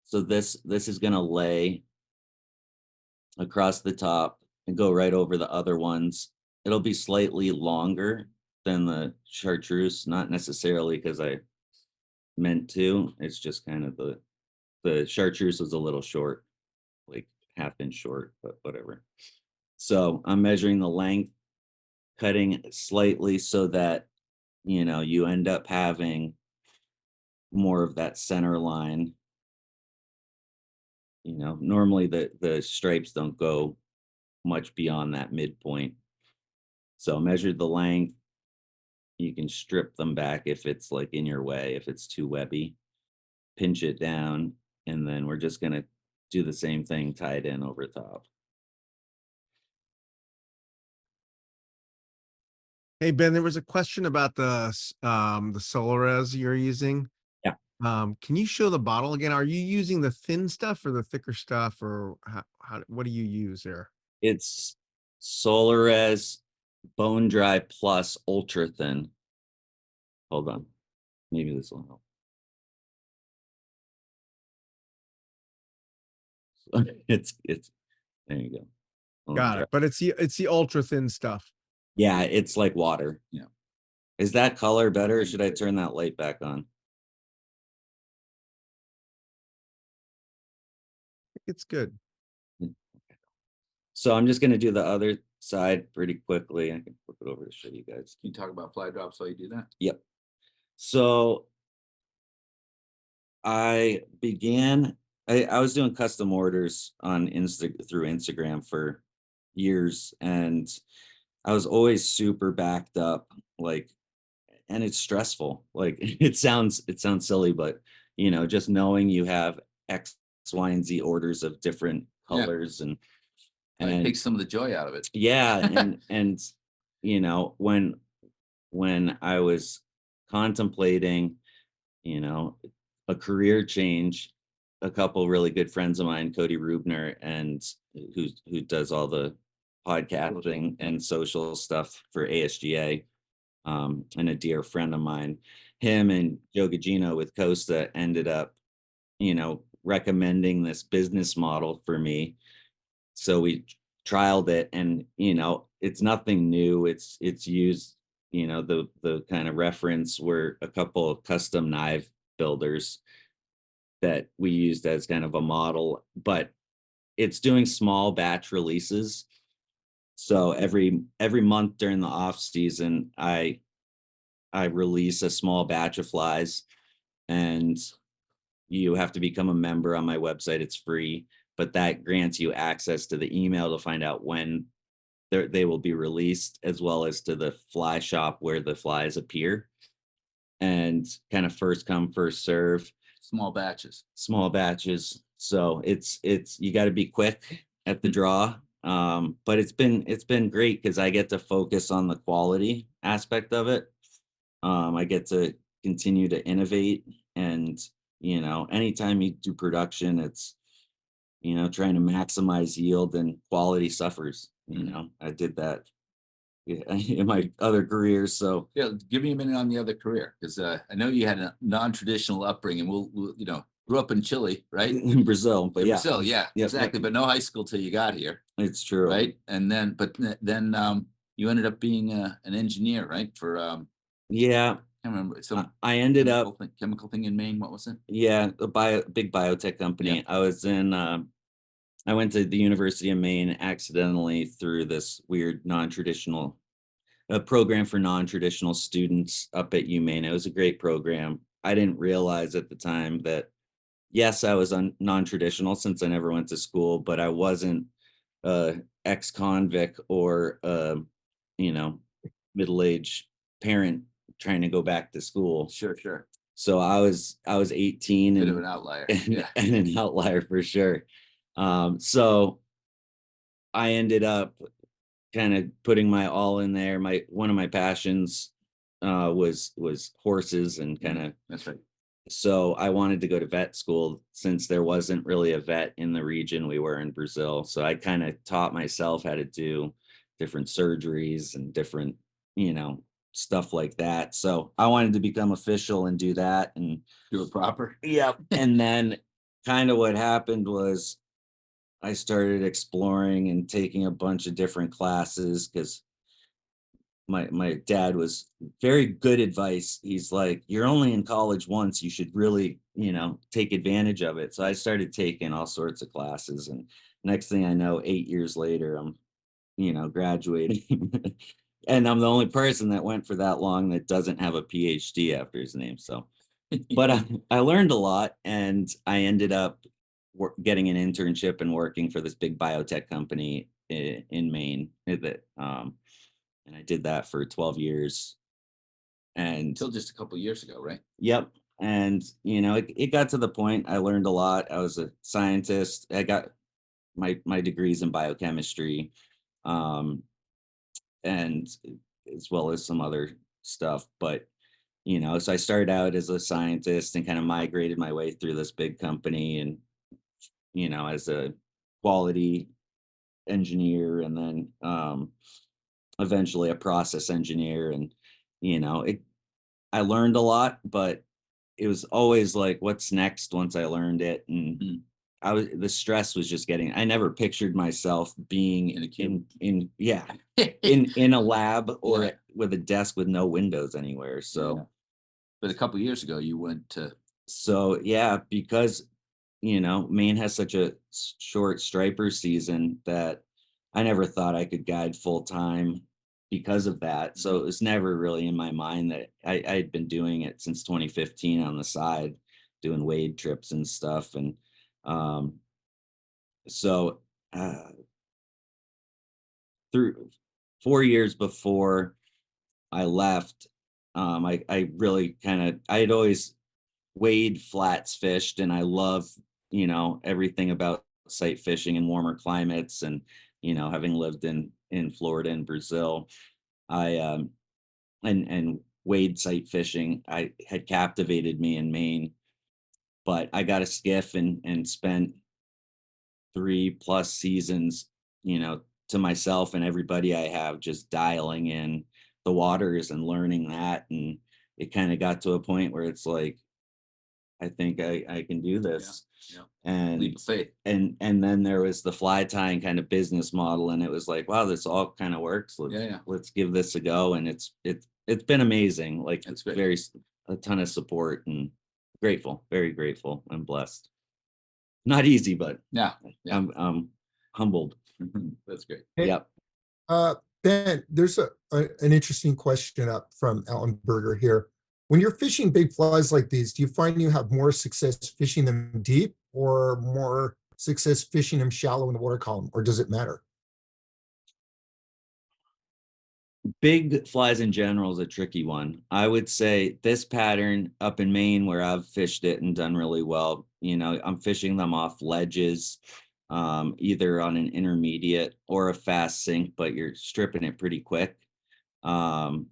so this is gonna lay across the top and go right over the other ones. It'll be slightly longer than the chartreuse, not necessarily because I meant to. It's just kind of the chartreuse was a little short, like half-inch short, but whatever. So I'm measuring the length, cutting slightly so that you end up having more of that center line. Normally the stripes don't go much beyond that midpoint. So measured the length. You can strip them back if it's like in your way, if it's too webby, pinch it down, and then we're just gonna do the same thing, tie it in over top. Hey, Ben, there was a question about the Solares you're using. Yeah. Can you show the bottle again? Are you using the thin stuff or the thicker stuff, or what do you use there? It's Solares Bone Dry Plus Ultra Thin. Hold on. Maybe this will help. It's there you go. Bone Got Dry. it. But it's the ultra thin stuff. Yeah, it's like water. Yeah. Is that color better, or should I turn that light back on? It's good. So I'm just gonna do the other side pretty quickly. I can flip it over to show you guys. Can you talk about fly drops while you do that? Yep. So I was doing custom orders on through Instagram for years, and I was always super backed up, like, and it's stressful. Like it sounds silly, but just knowing you have X, Y, and Z orders of different colors and it takes some of the joy out of it. yeah, and when I was contemplating, a career change, a couple really good friends of mine, Cody Rubner, and who does all the podcasting and social stuff for ASGA, and a dear friend of mine, him and Joe Gugino with Costa ended up, recommending this business model for me. So we trialed it, and it's nothing new. It's used, the kind of reference were a couple of custom knife builders that we used as kind of a model, but it's doing small batch releases. So every month during the off season, I release a small batch of flies, and you have to become a member on my website. It's free, but that grants you access to the email to find out when they will be released, as well as to the fly shop where the flies appear, and kind of first come, first serve. Small batches. So it's you got to be quick at the draw. But it's been great because I get to focus on the quality aspect of it. I get to continue to innovate, and anytime you do production, it's trying to maximize yield, and quality suffers. I did that in my other careers. So Yeah, give me a minute on the other career, because I know you had a non-traditional upbringing. We'll grew up in Chile, right? in Brazil, but yeah, Brazil, yeah, Yep. exactly. But no high school till you got here, it's true. right? And then, but then you ended up being an engineer, right? For Yeah, can't remember. It's some I ended up, chemical thing in Maine. What was it? yeah, big biotech company. Yeah. I was in, I went to the University of Maine accidentally through this weird non-traditional a program for non-traditional students up at UMaine. It was a great program. I didn't realize at the time that, yes, I was non-traditional since I never went to school, but I wasn't ex-convict or you know, middle-aged parent trying to go back to school. Sure. So I was 18 Bit and of an outlier. and an outlier for sure. So I ended up kind of putting my all in there. One of my passions was horses and kind of, That's right. so I wanted to go to vet school since there wasn't really a vet in the region we were in Brazil. So I kind of taught myself how to do different surgeries and different, stuff like that. So I wanted to become official and do that and Do it proper. yep. And then kind of what happened was I started exploring and taking a bunch of different classes because my dad was very good advice. He's like, you're only in college once, you should really, take advantage of it. So I started taking all sorts of classes, and next thing I know, 8 years later, I'm, graduating. And I'm the only person that went for that long that doesn't have a PhD after his name. So, but I learned a lot, and I ended up getting an internship and working for this big biotech company in Maine and I did that for 12 years. And Until just a couple years ago, right? yep. And it got to the point I learned a lot. I was a scientist. I got my degrees in biochemistry, um, and as well as some other stuff. But so I started out as a scientist and kind of migrated my way through this big company and as a quality engineer, and then eventually a process engineer. And I learned a lot, but it was always like, what's next once I learned it? And the stress was just getting, I never pictured myself being In a cube. in a lab or Yeah. with a desk with no windows anywhere. So Yeah. But a couple years ago, you went to. So yeah, because Maine has such a short striper season that I never thought I could guide full time because of that. So it was never really in my mind that I had been doing it since 2015 on the side, doing wade trips and stuff. And so through 4 years before I left, I really I had always wade flats fished, and I love, everything about sight fishing in warmer climates. And, having lived in Florida and Brazil, I, and wade sight fishing, I had captivated me in Maine, but I got a skiff and spent 3+ seasons, to myself and everybody I have, just dialing in the waters and learning that. And it kind of got to a point where it's like, I think I can do this. Yeah. And Leap of faith. and then there was the fly tying kind of business model, and it was like, wow, this all kind of works. Let's give this a go. And it's been amazing. Like, That's it's great. a ton of support, and grateful, very grateful and blessed. Not easy, but Yeah. I'm humbled. That's great. Hey, Yep. Ben, there's an interesting question up from Alan Berger here. When you're fishing big flies like these, do you find you have more success fishing them deep or more success fishing them shallow in the water column, or does it matter? Big flies in general is a tricky one. I would say this pattern up in Maine, where I've fished it and done really well, I'm fishing them off ledges, either on an intermediate or a fast sink, but you're stripping it pretty quick. The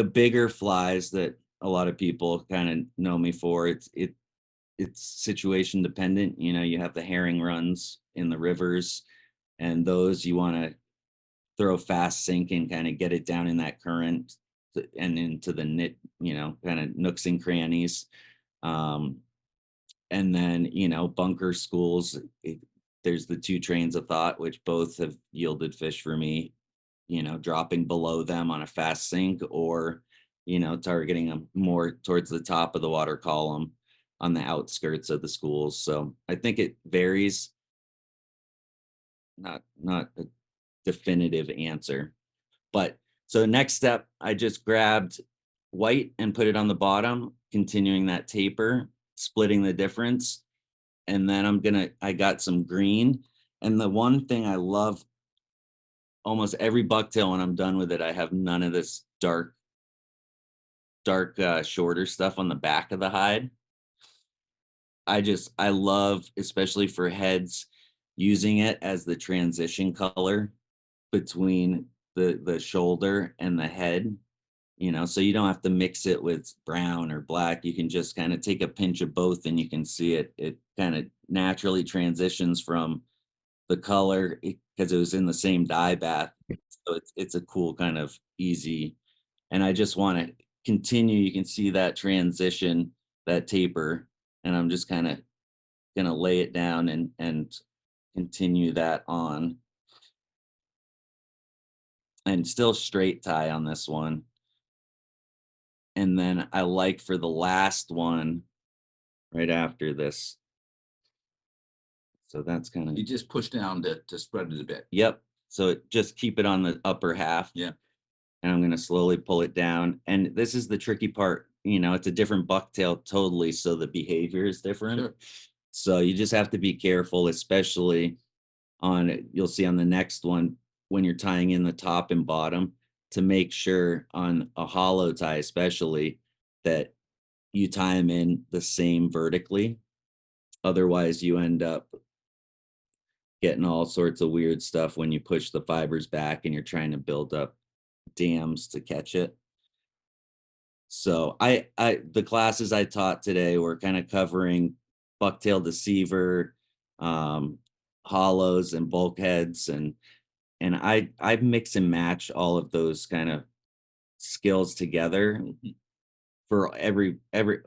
bigger flies that a lot of people kind of know me for, it's situation dependent. You have the herring runs in the rivers, and those you want to throw fast sink and kind of get it down in that current and into the knit, kind of nooks and crannies. And then, bunker schools, there's the two trains of thought, which both have yielded fish for me, dropping below them on a fast sink or you know, targeting them more towards the top of the water column on the outskirts of the schools. So I think it varies. Not a definitive answer. But so next step, I just grabbed white and put it on the bottom, continuing that taper, splitting the difference. And then I got some green. And the one thing I love, almost every bucktail when I'm done with it, I have none of this dark, shorter stuff on the back of the hide. I love, especially for heads, using it as the transition color between the shoulder and the head, you know, so you don't have to mix it with brown or black. You can just kind of take a pinch of both and you can see it kind of naturally transitions from the color because it was in the same dye bath. So it's a cool kind of easy, and I just want to continue. You can see that transition, that taper, and I'm just kind of gonna lay it down and continue that on. And still straight tie on this one. And then I like for the last one right after this. So that's kind of, You just push down to spread it a bit. yep. So just keep it on the upper half. Yeah. And I'm going to slowly pull it down. And this is the tricky part. You know, it's a different bucktail totally. So the behavior is different. Sure. So you just have to be careful, especially you'll see on the next one, when you're tying in the top and bottom, to make sure on a hollow tie, especially, that you tie them in the same vertically. Otherwise, you end up getting all sorts of weird stuff when you push the fibers back and you're trying to build up dams to catch it. So the classes I taught today were kind of covering bucktail deceiver, hollows and bulkheads, and I mix and match all of those kind of skills together for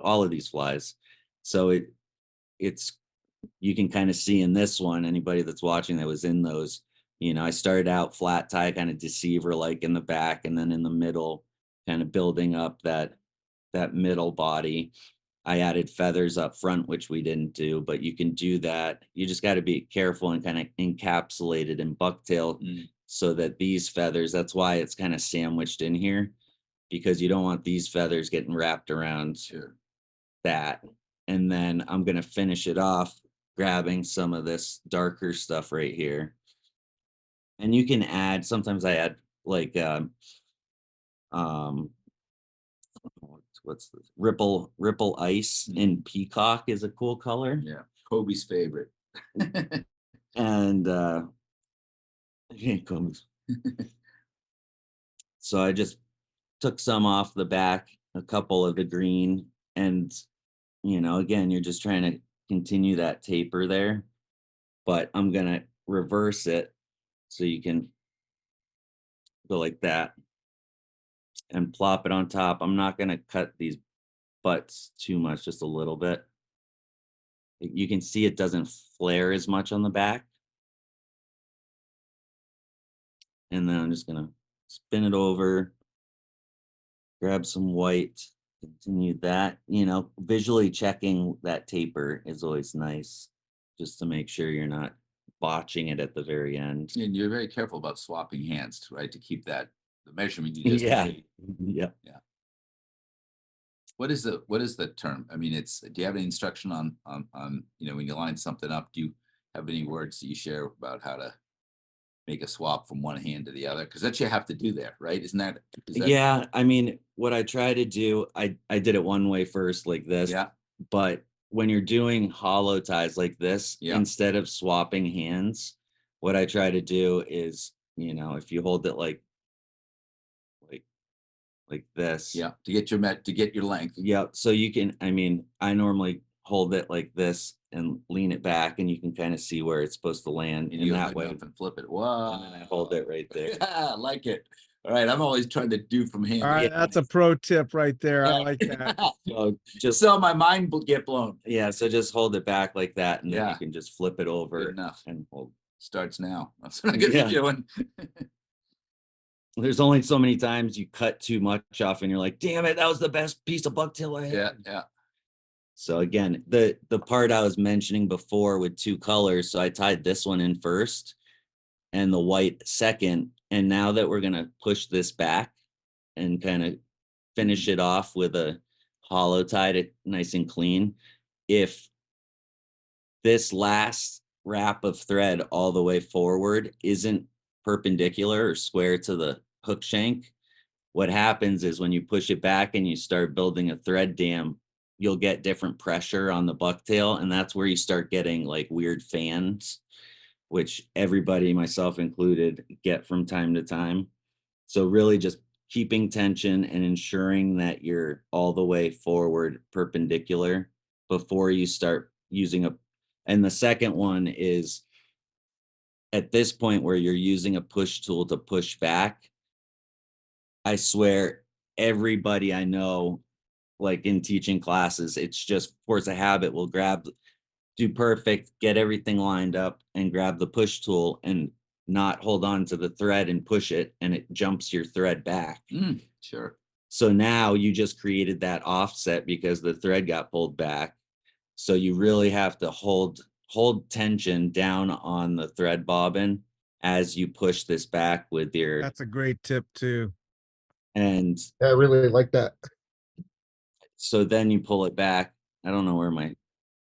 all of these flies. So it's you can kind of see in this one, anybody that's watching that was in those, you know, I started out flat tie, kind of deceiver like in the back, and then in the middle, kind of building up that middle body. I added feathers up front, which we didn't do, but you can do that. You just got to be careful and kind of encapsulate it in bucktail so that these feathers, that's why it's kind of sandwiched in here, because you don't want these feathers getting wrapped around that. And then I'm going to finish it off grabbing some of this darker stuff right here. And you can add, sometimes I add like, what's this? Ripple ice in peacock is a cool color. Yeah. Kobe's favorite. And so I just took some off the back, a couple of the green, and you know, again, you're just trying to continue that taper there, but I'm gonna reverse it so you can go like that and plop it on top. I'm not gonna cut these butts too much, just a little bit. You can see it doesn't flare as much on the back. And then I'm just gonna spin it over, grab some white, continue that. You know, visually checking that taper is always nice, just to make sure you're not botching it at the very end. And you're very careful about swapping hands, right? To keep the measurement you just made. Yeah. What is the term? I mean, do you have any instruction on, you know, when you line something up, do you have any words that you share about how to make a swap from one hand to the other? Because that you have to do there, right? Is that Yeah, I mean, what I try to do, I did it one way first, like this. Yeah. But when you're doing hollow ties like this, Yeah. instead of swapping hands, what I try to do is, you know, if you hold it like this. Yeah, to get your length. Yeah. So you can, I mean, I normally hold it like this and lean it back, and you can kind of see where it's supposed to land And in you that way. and flip it. Wow. And then I hold it right there. Yeah, I like it. All right. I'm always trying to do from hand. All right, that's a pro tip right there. I like that. So just So my mind will get blown. Yeah, so just hold it back like that, and then Yeah. you can just flip it over Good enough. and hold. Starts now. That's what I'm gonna Yeah. be doing. there's only so many times you cut too much off and you're like, damn it, that was the best piece of bucktail I had. Yeah, yeah. So again, the part I was mentioning before with 2 colors, so I tied this one in first and the white second. And now that we're gonna push this back and kind of finish it off with a hollow tied it nice and clean. If this last wrap of thread all the way forward isn't perpendicular or square to the hook shank, what happens is when you push it back and you start building a thread dam, you'll get different pressure on the bucktail, and that's where you start getting like weird fans, which everybody, myself included, get from time to time. So really just keeping tension and ensuring that you're all the way forward perpendicular before you start using a, and the second one is at this point where you're using a push tool to push back. I swear everybody I know, like in teaching classes, it's just force a habit, will grab, do perfect, get everything lined up and grab the push tool and not hold on to the thread and push it, and it jumps your thread back. Sure. So now you just created that offset because the thread got pulled back. So you really have to hold tension down on the thread bobbin as you push this back with your, That's a great tip too. and Yeah, I really like that. so then you pull it back. I don't know where my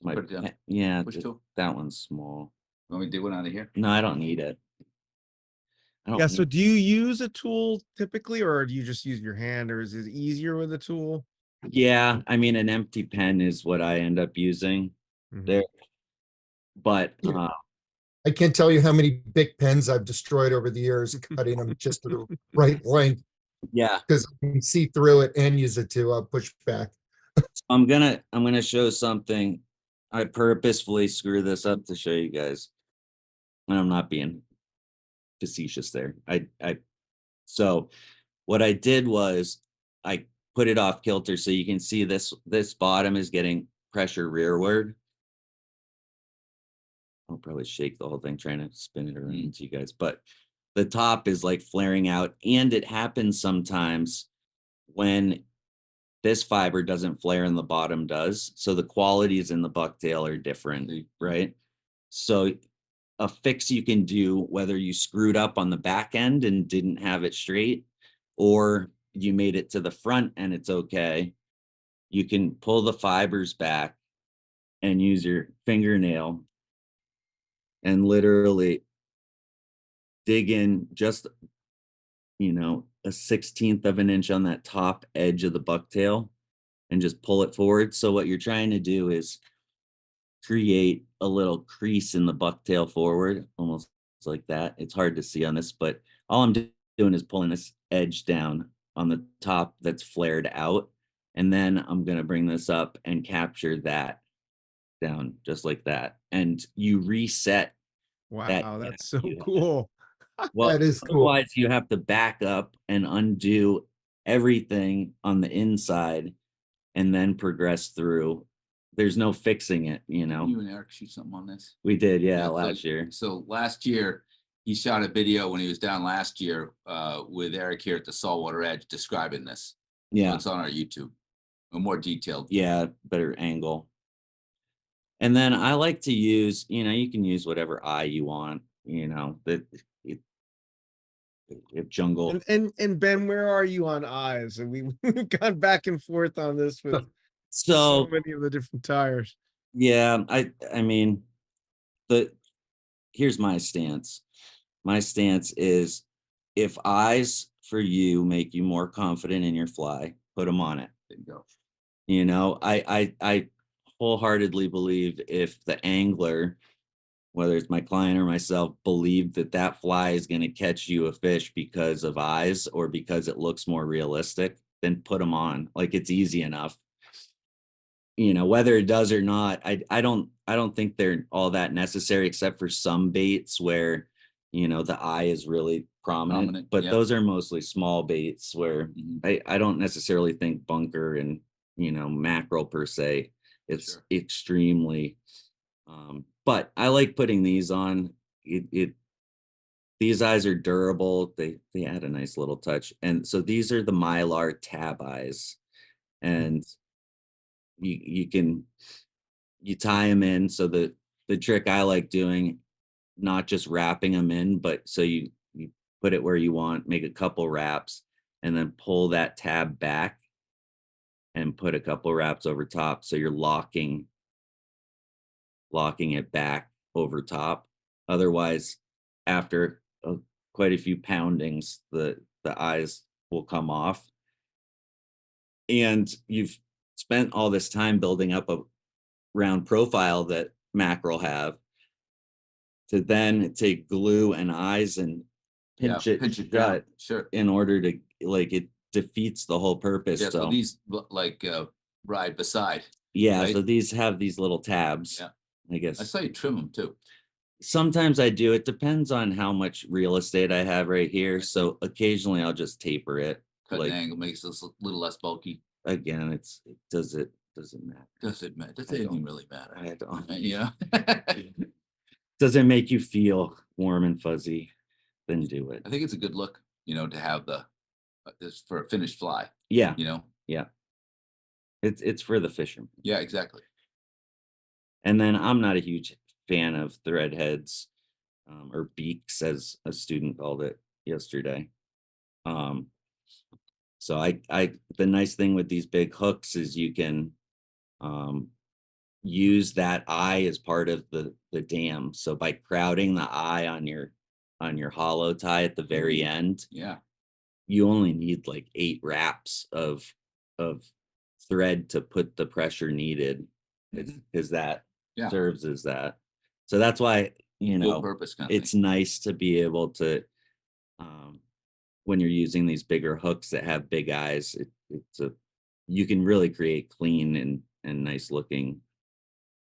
Put it down. yeah, Push tool. that one's small. Want me to do one out of here? No, I don't need it. I don't Yeah, so need- do you use a tool typically, or do you just use your hand, or is it easier with a tool? yeah, I mean, an empty pen is what I end up using Mhm. there. But I can't tell you how many big pens I've destroyed over the years, cutting them just to the right length, yeah, because I can see through it and use it to push back. I'm gonna show something. I purposefully screw this up to show you guys. And I'm not being facetious there. So what I did was I put it off kilter so you can see this bottom is getting pressure rearward. I'll probably shake the whole thing trying to spin it around to you guys, but the top is like flaring out, and it happens sometimes when this fiber doesn't flare and the bottom does. So the qualities in the bucktail are different, right? So a fix you can do, whether you screwed up on the back end and didn't have it straight, or you made it to the front and it's okay, you can pull the fibers back and use your fingernail and literally dig in just, a 1/16 of an inch on that top edge of the bucktail and just pull it forward. So what you're trying to do is create a little crease in the bucktail forward, almost like that. It's hard to see on this, but all I'm doing is pulling this edge down on the top that's flared out. And then I'm going to bring this up and capture that down just like that. And you reset that. Wow, that's so you have. cool. Well, That is cool. otherwise you have to back up and undo everything on the inside and then progress through. There's no fixing it, You and Eric shoot something on this? We did, yeah, so- last year. So last year, he shot a video when he was down last year with Eric here at the Saltwater Edge describing this. So Yeah, it's on our YouTube. A more detailed. yeah, better angle. And then I like to use, you can use whatever eye you want, if jungle. And Ben, where are you on eyes? And we've gone back and forth on this with so So many of the different tires. yeah, I mean, here's my stance. My stance is if eyes for you make you more confident in your fly, put them on it. There you go. I wholeheartedly believe if the angler, whether it's my client or myself, believe that fly is going to catch you a fish because of eyes or because it looks more realistic, then put them on. Like, it's easy enough. Whether it does or not, I don't think they're all that necessary, except for some baits where the eye is really prominent. But yeah. those are mostly small baits where Mhm. I don't necessarily think bunker and mackerel per se. It's Sure. extremely but I like putting these on. It These eyes are durable. They add a nice little touch. And so these are the Mylar tab eyes. And you tie them in. So the trick I like doing, not just wrapping them in, but so you put it where you want, make a couple wraps, and then pull that tab back and put a couple wraps over top. So you're locking it back over top. Otherwise, after quite a few poundings, the eyes will come off. And you've spent all this time building up a round profile that Mackerel have, to then take glue and eyes and pinch it down. shut Sure. in order to, like, it defeats the whole purpose. Yeah, so So these ride beside. yeah, right? so these have these little tabs. Yeah. I guess I saw you trim them too. sometimes I do. It depends on how much real estate I have right here. So occasionally I'll just taper it. Cut Like, an angle makes this a little less bulky. again, it doesn't matter. Does it matter? Does I anything don't- really matter? I don't. Yeah. Does it make you feel warm and fuzzy? Then do it. I think it's a good look, to have this for a finished fly, Yeah, Yeah, it's for the fisherman. exactly. And then I'm not a huge fan of thread heads, or beaks, as a student called it yesterday. So the nice thing with these big hooks is you can use that eye as part of the dam. So by crowding the eye on your hollow tie at the very end, Yeah. you only need like 8 wraps of thread to put the pressure needed, because that Yeah. serves as that. So that's why, Dual purpose kind of it's thing. nice to be able to, when you're using these bigger hooks that have big eyes, you can really create clean and nice looking.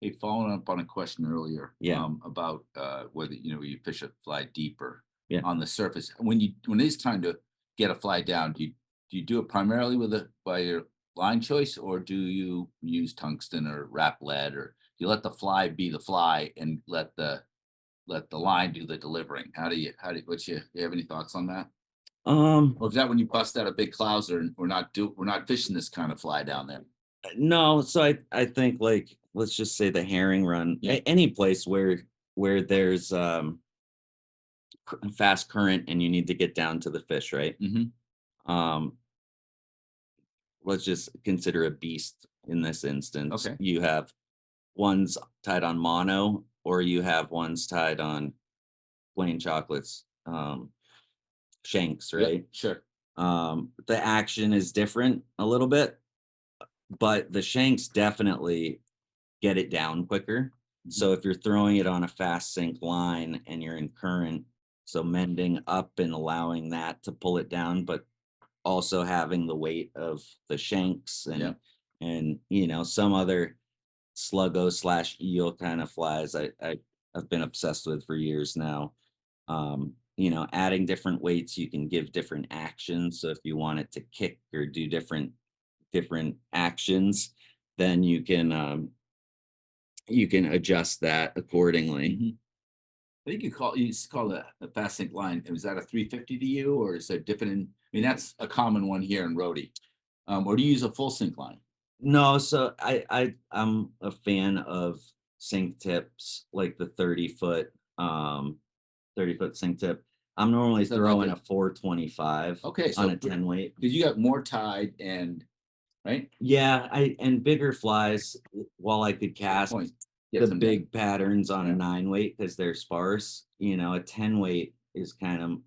Hey, following up on a question earlier. Yeah. About whether you fish a fly deeper. Yeah. On the surface. When it's time to get a fly down, do you do it primarily by your line choice, or do you use tungsten or wrap lead, or do you let the fly be the fly and let the line do the delivering? You have any thoughts on that? Or is that when you bust out a big clouser and we're not fishing this kind of fly down there? No, so I think, like, let's just say the herring run, Yeah. any place where there's fast current and you need to get down to the fish, right? Mm-hmm. Let's just consider a beast in this instance. Okay. You have ones tied on mono, or you have ones tied on plain chocolates, shanks, right? Sure. The action is different a little bit, but the shanks definitely get it down quicker. So if you're throwing it on a fast sink line and you're in current, so mending up and allowing that to pull it down, but also having the weight of the shanks Yeah. and some other sluggo / eel kind of flies I've been obsessed with for years now. Adding different weights, you can give different actions. So if you want it to kick or do different actions, then you can adjust that accordingly. Mhm. I think you used to call the fast sink line. Was that a 350 to you, or is it different? I mean, that's a common one here in Rhodey. Or do you use a full sink line? No, so I'm a fan of sink tips, like the 30-foot sink tip. I'm normally Is that throwing like a 425 Okay, so on a 10 weight. because you got more tide right? Yeah, and bigger flies, while I could cast Point. the Get some big patterns on Yeah. a 9 weight because they're sparse, a 10 weight is kind of,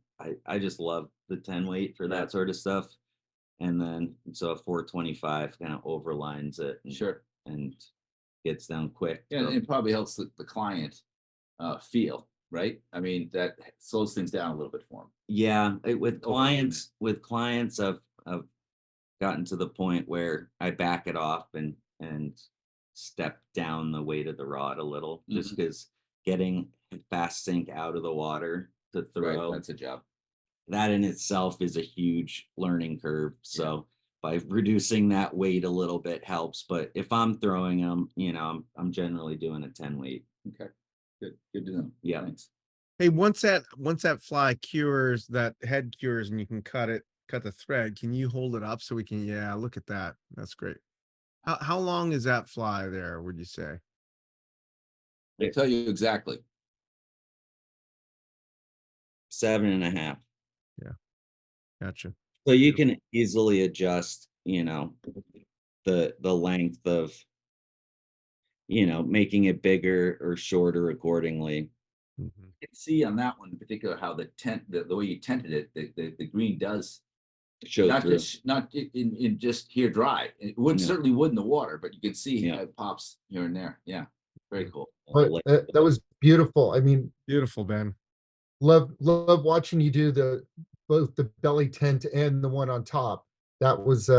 I just love the 10 weight for that sort of stuff. And then so a 425 kind of overlines it Sure. and gets down quick. Yeah, So, it probably helps the client feel, right? I mean, that slows things down a little bit for them. yeah, with Overlooking clients, I've gotten to the point where I back it off and step down the weight of the rod a little, just because getting fast sink out of the water to throw, Right, that's a job. that in itself is a huge learning curve. So by reducing that weight a little bit helps. But if I'm throwing them, I'm generally doing a 10 weight. Okay, good to know. Yeah. Thanks. Hey, once that fly cures, that head cures, and you can cut the thread, can you hold it up so we can? Yeah, look at that. That's great. How long is that fly there? Would you say? They tell you exactly. 7.5. Gotcha. So you can easily adjust, the length of, making it bigger or shorter accordingly. Mhm. You can see on that one in particular how the way you tented it, the green does Show not through. just not in just here dry. It would Yeah. certainly would in the water, but you can see Yeah. it pops here and there. Yeah, very cool. But Like- that was beautiful. I mean, Beautiful, Ben. love watching you do both the belly tent and the one on top. That was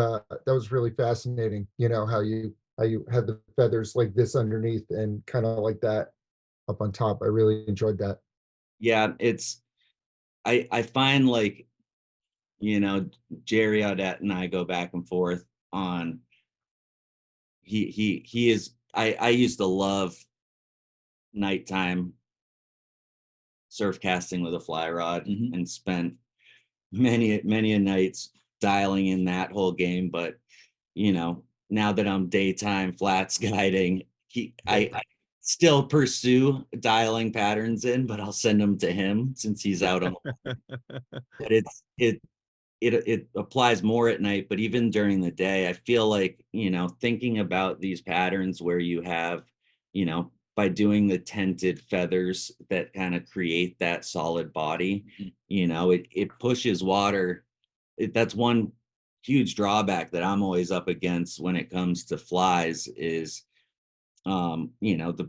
really fascinating. You know how you had the feathers like this underneath and kind of like that up on top. I really enjoyed that. Yeah, I find like, Jerry Audette and I go back and forth on he is I used to love nighttime surf casting with a fly rod and spent many a nights dialing in that whole game. But now that I'm daytime flats guiding, I still pursue dialing patterns in, but I'll send them to him since he's out on. But it applies more at night, but even during the day, I feel like, thinking about these patterns where you have, by doing the tented feathers that kind of create that solid body, it pushes water. That's one huge drawback that I'm always up against when it comes to flies is, the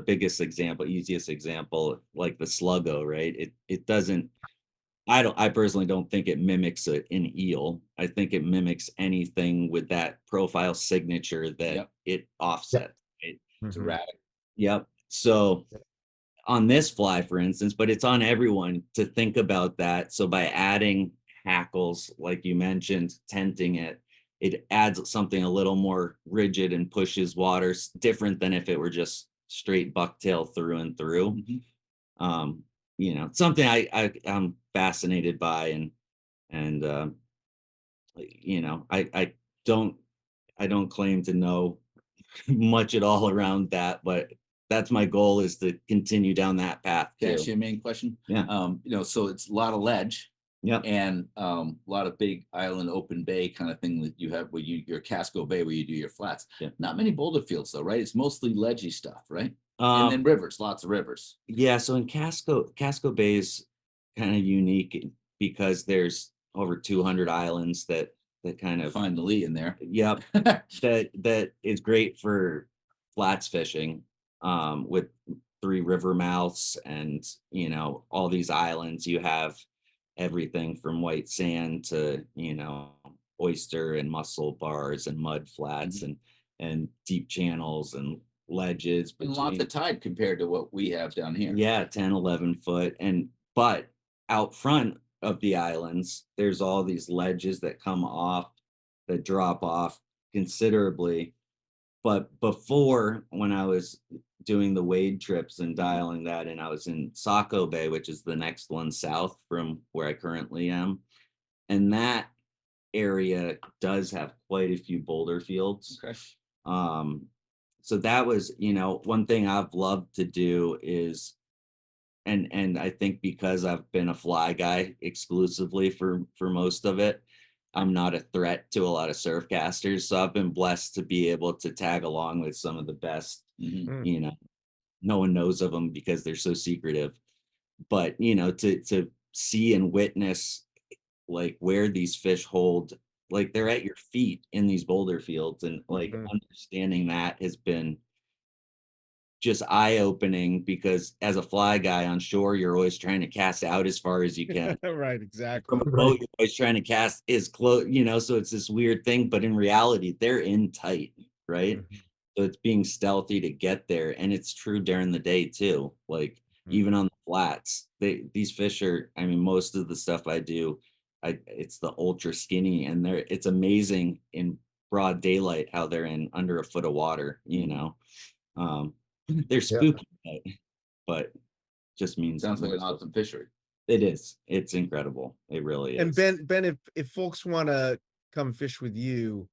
biggest example, easiest example, like the sluggo, right? It doesn't, I personally don't think it mimics an eel. I think it mimics anything with that profile signature that Yep. it offsets. Right? It's Mhm. erratic. Yep. So on this fly, for instance, but it's on everyone to think about that. So by adding hackles, like you mentioned, tenting it, it adds something a little more rigid and pushes water different than if it were just straight bucktail through and through. Um, something I'm fascinated by, and I don't claim to know much at all around that, but that's my goal, is to continue down that path Can I ask too. you a main question? Yeah. So it's a lot of ledge. Yeah. And a lot of big island open bay kind of thing that you have where your Casco Bay where you do your flats. Yeah. Not many boulder fields though, right? It's mostly ledgy stuff, right? And Um, then rivers, lots of rivers. yeah, so in Casco Bay is kind of unique because there's over 200 islands that kind of, Find the Lee in there. yep, that is great for flats fishing, with 3 river mouths and all these islands. You have everything from white sand to oyster and mussel bars and mud flats and deep channels and ledges And lots between, of tide compared to what we have down here. yeah, 10, 11 foot. But out front of the islands, there's all these ledges that come off, that drop off considerably. But before, when I was doing the wade trips and dialing that in, I was in Saco Bay, which is the next one south from where I currently am. And that area does have quite a few boulder fields. Okay. So that was, one thing I've loved to do is, and I think because I've been a fly guy exclusively for most of it, I'm not a threat to a lot of surf casters. So I've been blessed to be able to tag along with some of the best. No one knows of them because they're so secretive. But to see and witness like where these fish hold, like they're at your feet in these boulder fields, and like understanding that has been just eye-opening, because as a fly guy on shore, you're always trying to cast out as far as you can. Right, exactly. From a boat, you're always trying to cast as close, so it's this weird thing, but in reality, they're in tight, right? So it's being stealthy to get there. And it's true during the day too. Like even on the flats, these fish are, I mean, most of the stuff I do, it's the ultra skinny, and it's amazing in broad daylight how they're in under a foot of water, they're spooky, but just means Sounds like more an stuff. awesome fishery. It is. It's incredible. It really is. And Ben, if folks want to come fish with you,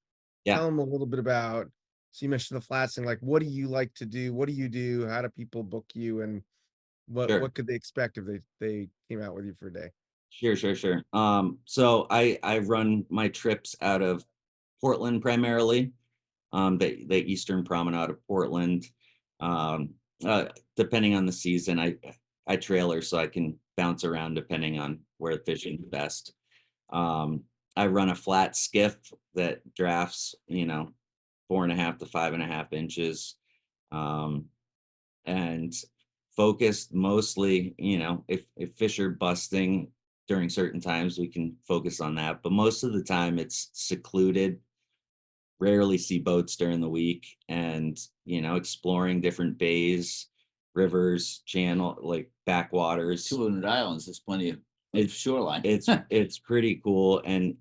Yeah. tell them a little bit about. So you mentioned the flats thing. Like, what do you like to do? What do you do? How do people book you? And Sure. what could they expect if they came out with you for a day? Sure. So I run my trips out of Portland primarily, the Eastern Promenade of Portland. Depending on the season, I trailer so I can bounce around depending on where fishing is best. I run a flat skiff that drafts, 4.5 to 5.5 inches, and focused mostly, if fish are busting during certain times, we can focus on that. But most of the time it's secluded, rarely see boats during the week, and, exploring different bays, rivers, channel, like backwaters. 200 islands, there's plenty of shoreline. It's pretty cool. And,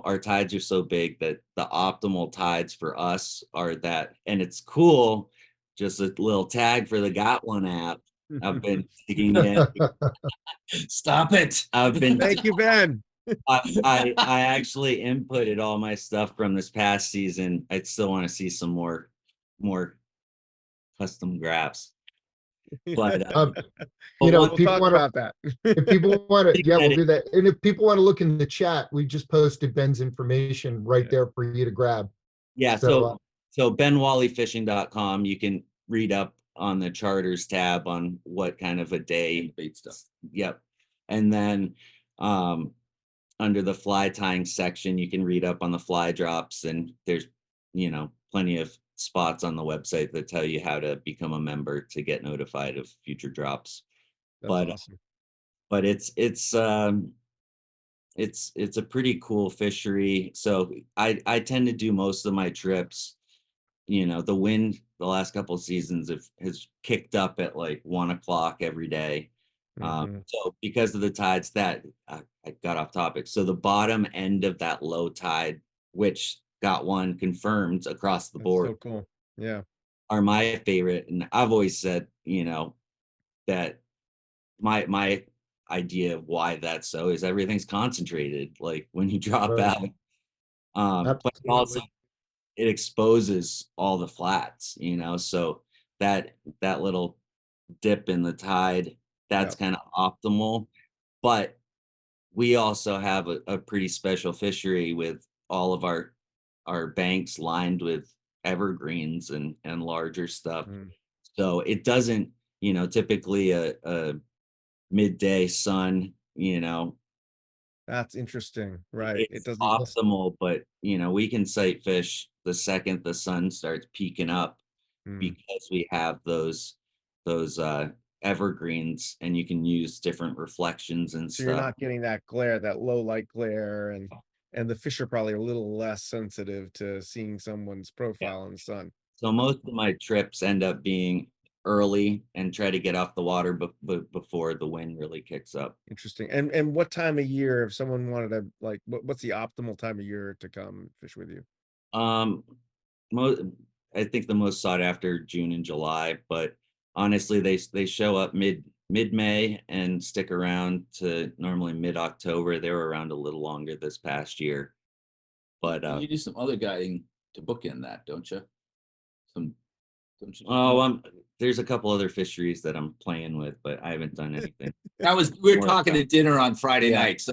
our tides are so big that the optimal tides for us are that, and it's cool. Just a little tag for the Got One app. I've been digging in. Stop it. Thank you, Ben. I actually inputted all my stuff from this past season. I still want to see some more custom graphs. But We'll if people talk want about that. if people want to, yeah, we'll it- do that. And if people want to look in the chat, we just posted Ben's information right there for you to grab. Yeah, So, so benwhalleyfishing.com, you can read up on the charters tab on what kind of a day. Bait stuff. Yep. And then under the fly tying section, you can read up on the fly drops, and there's, plenty of spots on the website that tell you how to become a member to get notified of future drops. That's But awesome. but it's a pretty cool fishery. So I tend to do most of my trips. The wind the last couple of seasons has kicked up at like 1 o'clock every day. Mhm. So because of the tides, that I got off topic. So the bottom end of that low tide, which Got One confirmed across the That's board, so cool. Yeah. are my favorite. And I've always said, that my idea of why that's so is everything's concentrated. Like when you drop Right. out, but also it exposes all the flats, so that little dip in the tide, that's kind of optimal. But we also have a pretty special fishery with all of our banks lined with evergreens and larger stuff. Mm. So it doesn't, typically a midday sun, That's interesting. Right. It it's doesn't. optimal, but we can sight fish the second the sun starts peeking up, Mm. because we have those evergreens, and you can use different reflections and So you're stuff. not getting that glare, that low light glare, and the fish are probably a little less sensitive to seeing someone's profile in the sun. So most of my trips end up being early and try to get off the water before the wind really kicks up. Interesting. And what time of year, if someone wanted to, like, what's the optimal time of year to come fish with you? I think the most sought after June and July, but honestly, they show up mid-May and stick around to normally mid-October. They were around a little longer this past year, but You do some other guiding to bookend that, don't you? Don't you? there's a couple other fisheries that I'm playing with, but I haven't done anything. We were More talking fun. at dinner on Friday Yeah. night, so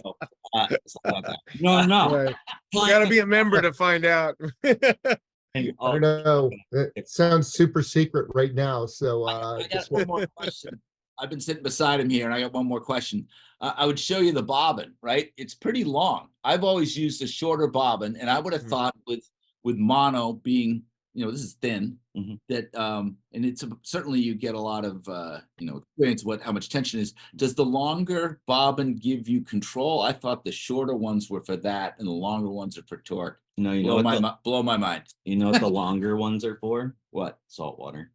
sorry about that. No. Right. You gotta be a member to find out. And I don't know. It sounds super secret right now. So I got just one more question. I've been sitting beside him here, and I got one more question. I would show you the bobbin, right? It's pretty long. I've always used a shorter bobbin, and I would have Mhm. thought with mono being, this is thin, Mhm. that and it's certainly you get a lot of experience how much tension is. Does the longer bobbin give you control? I thought the shorter ones were for that, and the longer ones are for torque. No, Blow my mind. you know what the longer ones are for? What? Saltwater.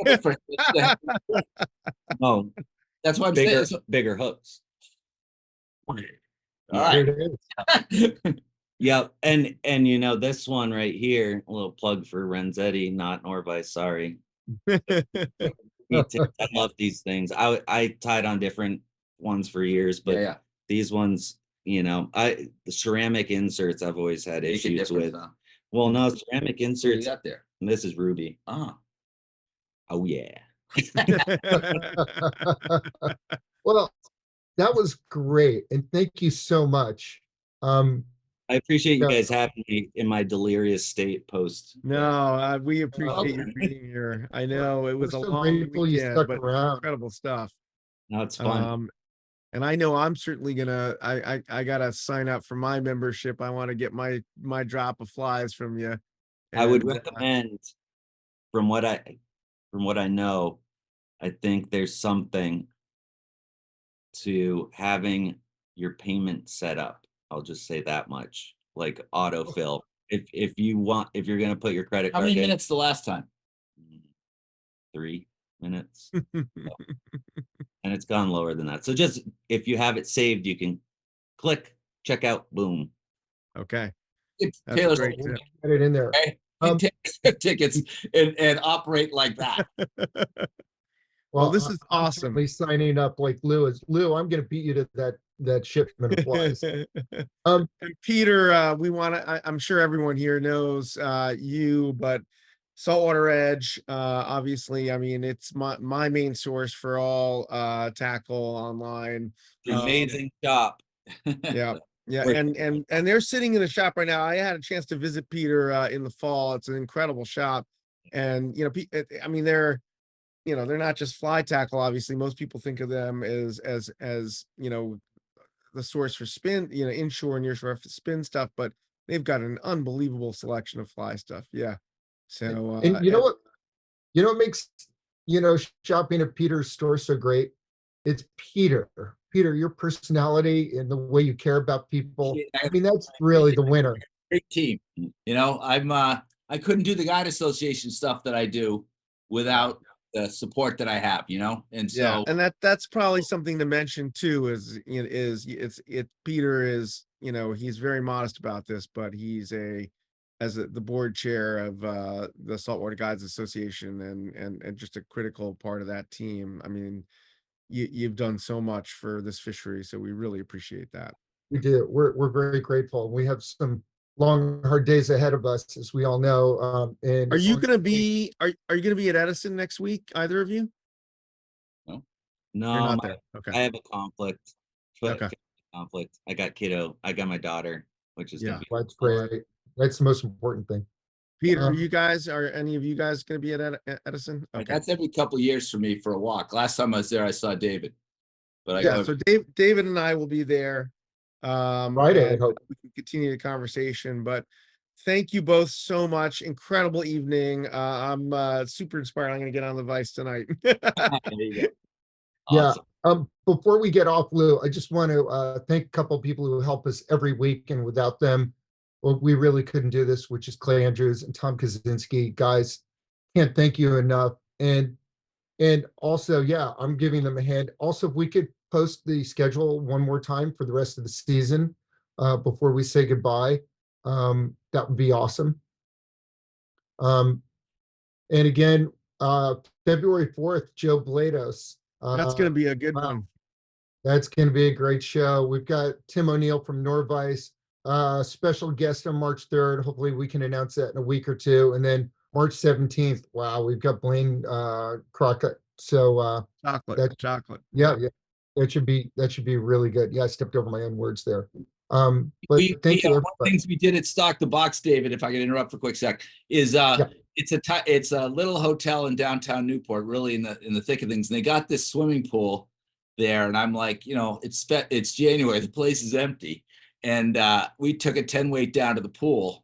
That's Oh, why I'm bigger saying. bigger hooks. All here right. it is. Yep, and this one right here, a little plug for Renzetti, not Norvise, sorry. Me too. I love these things. I tied on different ones for years, but Yeah. these ones, the ceramic inserts I've always had Make a issues difference, with. huh? Well, no, ceramic What do you inserts. got there? This is ruby. Ah, Oh yeah. Well, that was great, and thank you so much. I appreciate you Yeah. guys having me in my delirious state post. No, we appreciate you Okay. being here. I know it We're was a so long grateful you weekend, stuck but around. incredible stuff. No, it's fun. And I know I'm certainly gonna. I gotta sign up for my membership. I want to get my drop of flies from you. I would And recommend, from what I know, I think there's something to having your payment set up. I'll just say that much, like autofill. If you're gonna put your credit how card many in, minutes the last time? 3 minutes, and it's gone lower than that. So just if you have it saved, you can click, check out, boom. okay, It's that's a Taylor great Swift, tip. Get it in there. okay? Um, Tickets and operate like that. Well, Well, this is I'm awesome. certainly signing up like Lou is. Lou, I'm going to beat you to that shipment of flies. And Peter, I'm sure everyone here knows you, but Saltwater Edge, obviously, I mean, it's my main source for all tackle online. Amazing shop. Yeah. Yeah, We're- and they're sitting in the shop right now. I had a chance to visit Peter in the fall. It's an incredible shop, and I mean, they're not just fly tackle. Obviously, most people think of them as the source for spin, inshore and nearshore spin stuff, but they've got an unbelievable selection of fly stuff. Yeah. So And you know what? You know what makes shopping at Peter's store so great? It's Peter. Peter, your personality and the way you care about people. I mean, that's really the winner. Great team. I couldn't do the guide association stuff that I do without the support that I have, and yeah, so and that's probably something to mention too, Peter is, he's very modest about this, but he's the board chair of the Saltwater Guides Association and just a critical part of that team. I mean, you've done so much for this fishery, so we really appreciate that. We do. We're very grateful. We have some long, hard days ahead of us, as we all know. And Are you gonna be at Edison next week, either of you? You're No, not there. Okay. I have a conflict. Okay. Conflict. I got kiddo. I got my daughter, which is gonna Yeah. be That's great. That's the most important thing. Peter, Um, are any of you guys gonna be at Edison? Okay. that's every couple of years for me for a walk. Last time I was there, I saw David, but I Yeah, go. so David and I will be there. Friday, I And hope. we can continue the conversation, but thank you both so much. Incredible evening. I'm super inspired. I'm gonna get on the Vice tonight. There you go. Yeah. Awesome. Before we get off, Lou, I just want to thank a couple of people who help us every week, and without them, well, we really couldn't do this, which is Clay Andrews and Tom Kaczynski. Guys, can't thank you enough. And also, yeah, I'm giving them a hand. Also, if we could post the schedule one more time for the rest of the season before we say goodbye, that would be awesome. And again, February 4th, Joe Blados. That's gonna be a good wow. one. That's going to be a great show. We've got Tim O'Neill from Norvice, special guest on March 3rd. Hopefully we can announce that in a week or two. And then March 17th, wow, we've got Blaine Crockett. So Chocolate. yeah, that should be really good. Yeah, I stepped over my own words there. But thank you, One of everybody. the things we did at Stock the Box, David, if I can interrupt for a quick sec, is it's a little hotel in downtown Newport, really in the thick of things. And they got this swimming pool there, and I'm like, it's January, the place is empty, and we took a 10 weight down to the pool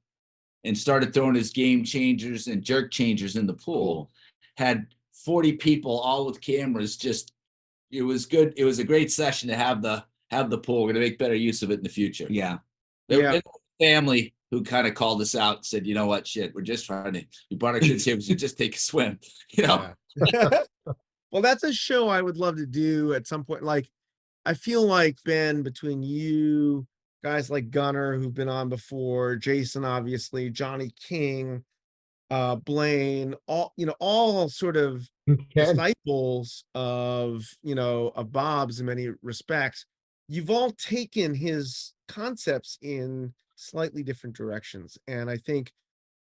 and started throwing his game changers and jerk changers in the pool. Had 40 people, all with cameras. It was good. It was a great session to have the pool. We're gonna make better use of it in the future. Yeah. There was a family who kind of called us out and said, you know what, shit, we brought our kids here, we should just take a swim, Yeah. Well, that's a show I would love to do at some point. Like, I feel like, Ben, between you, guys like Gunner, who've been on before, Jason, obviously, Johnny King, Blaine, all sort of Ken, disciples of, of Bob's in many respects. You've all taken his concepts in slightly different directions. And I think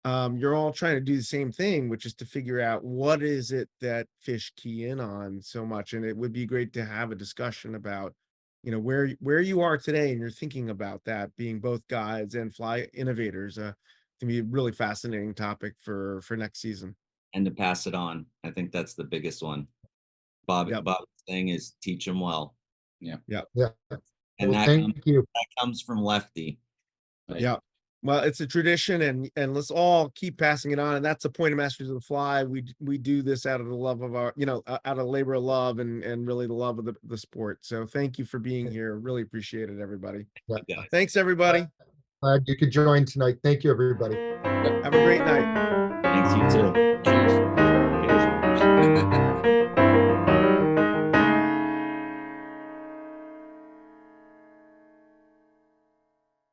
you're all trying to do the same thing, which is to figure out what is it that fish key in on so much. And it would be great to have a discussion about, where you are today and you're thinking about that, being both guides and fly innovators. Can be a really fascinating topic for next season. And to pass it on. I think that's the biggest one. Yep. Bob's thing is teach them well. yeah. And Well, thank you. that comes from Lefty. Yeah. Well, it's a tradition, and let's all keep passing it on. And that's the point of Masters of the Fly. We do this out of the love of our, out of labor of love and really the love of the sport. So thank you for being here. Really appreciate it, everybody. Yeah. You guys. Thanks, everybody. Glad you could join tonight. Thank you, everybody. Have a great night. Thanks, you too. Cheers.